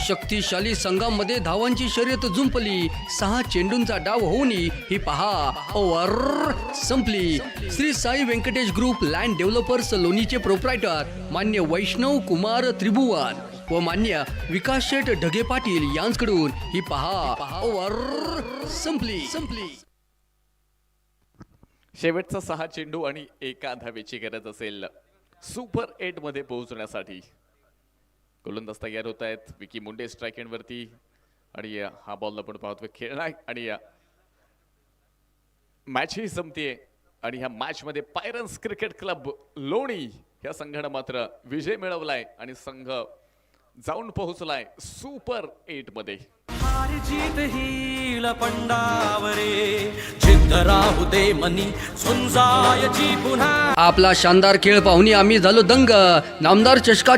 शक्तिशाली संघामध्ये धावांची शर्यत जुंपली 6 चेंडूंचा डाव होऊन ही पहा ओव्हर संपली. Shri Sai Venkatesh group land developers लोणीचे प्रोप्रायटर मान्य वैष्णव कुमार त्रिभुवन व मान्य विकास शेठ ढगे पाटील यांच्याकडून ही पहा ओव्हर संपली. शेवटचा 6 चेंडू आणि एका धावेची गरज असेल सुपर 8 मध्ये पोहोचण्यासाठी. गोलंदाज तयार होत आहेत. विकी मुंडे स्ट्राईक एंड वरती आणि हा बॉल आपण पाहतोय खेळणार आणि मॅच ही संपतीये आणि ह्या मॅच मध्ये पायरन्स क्रिकेट क्लब लोणी या संघानं मात्र विजय मिळवलाय आणि संघ जाऊन पोहोचलाय सुपर 8 मध्ये. हार जीत ही लपंडावरे जिद्द राहू दे मनी झुंजायची पुन्हा. आपला शानदार खेळ पाहुणी आम्ही झालो दंग. नामदार चषकाच्या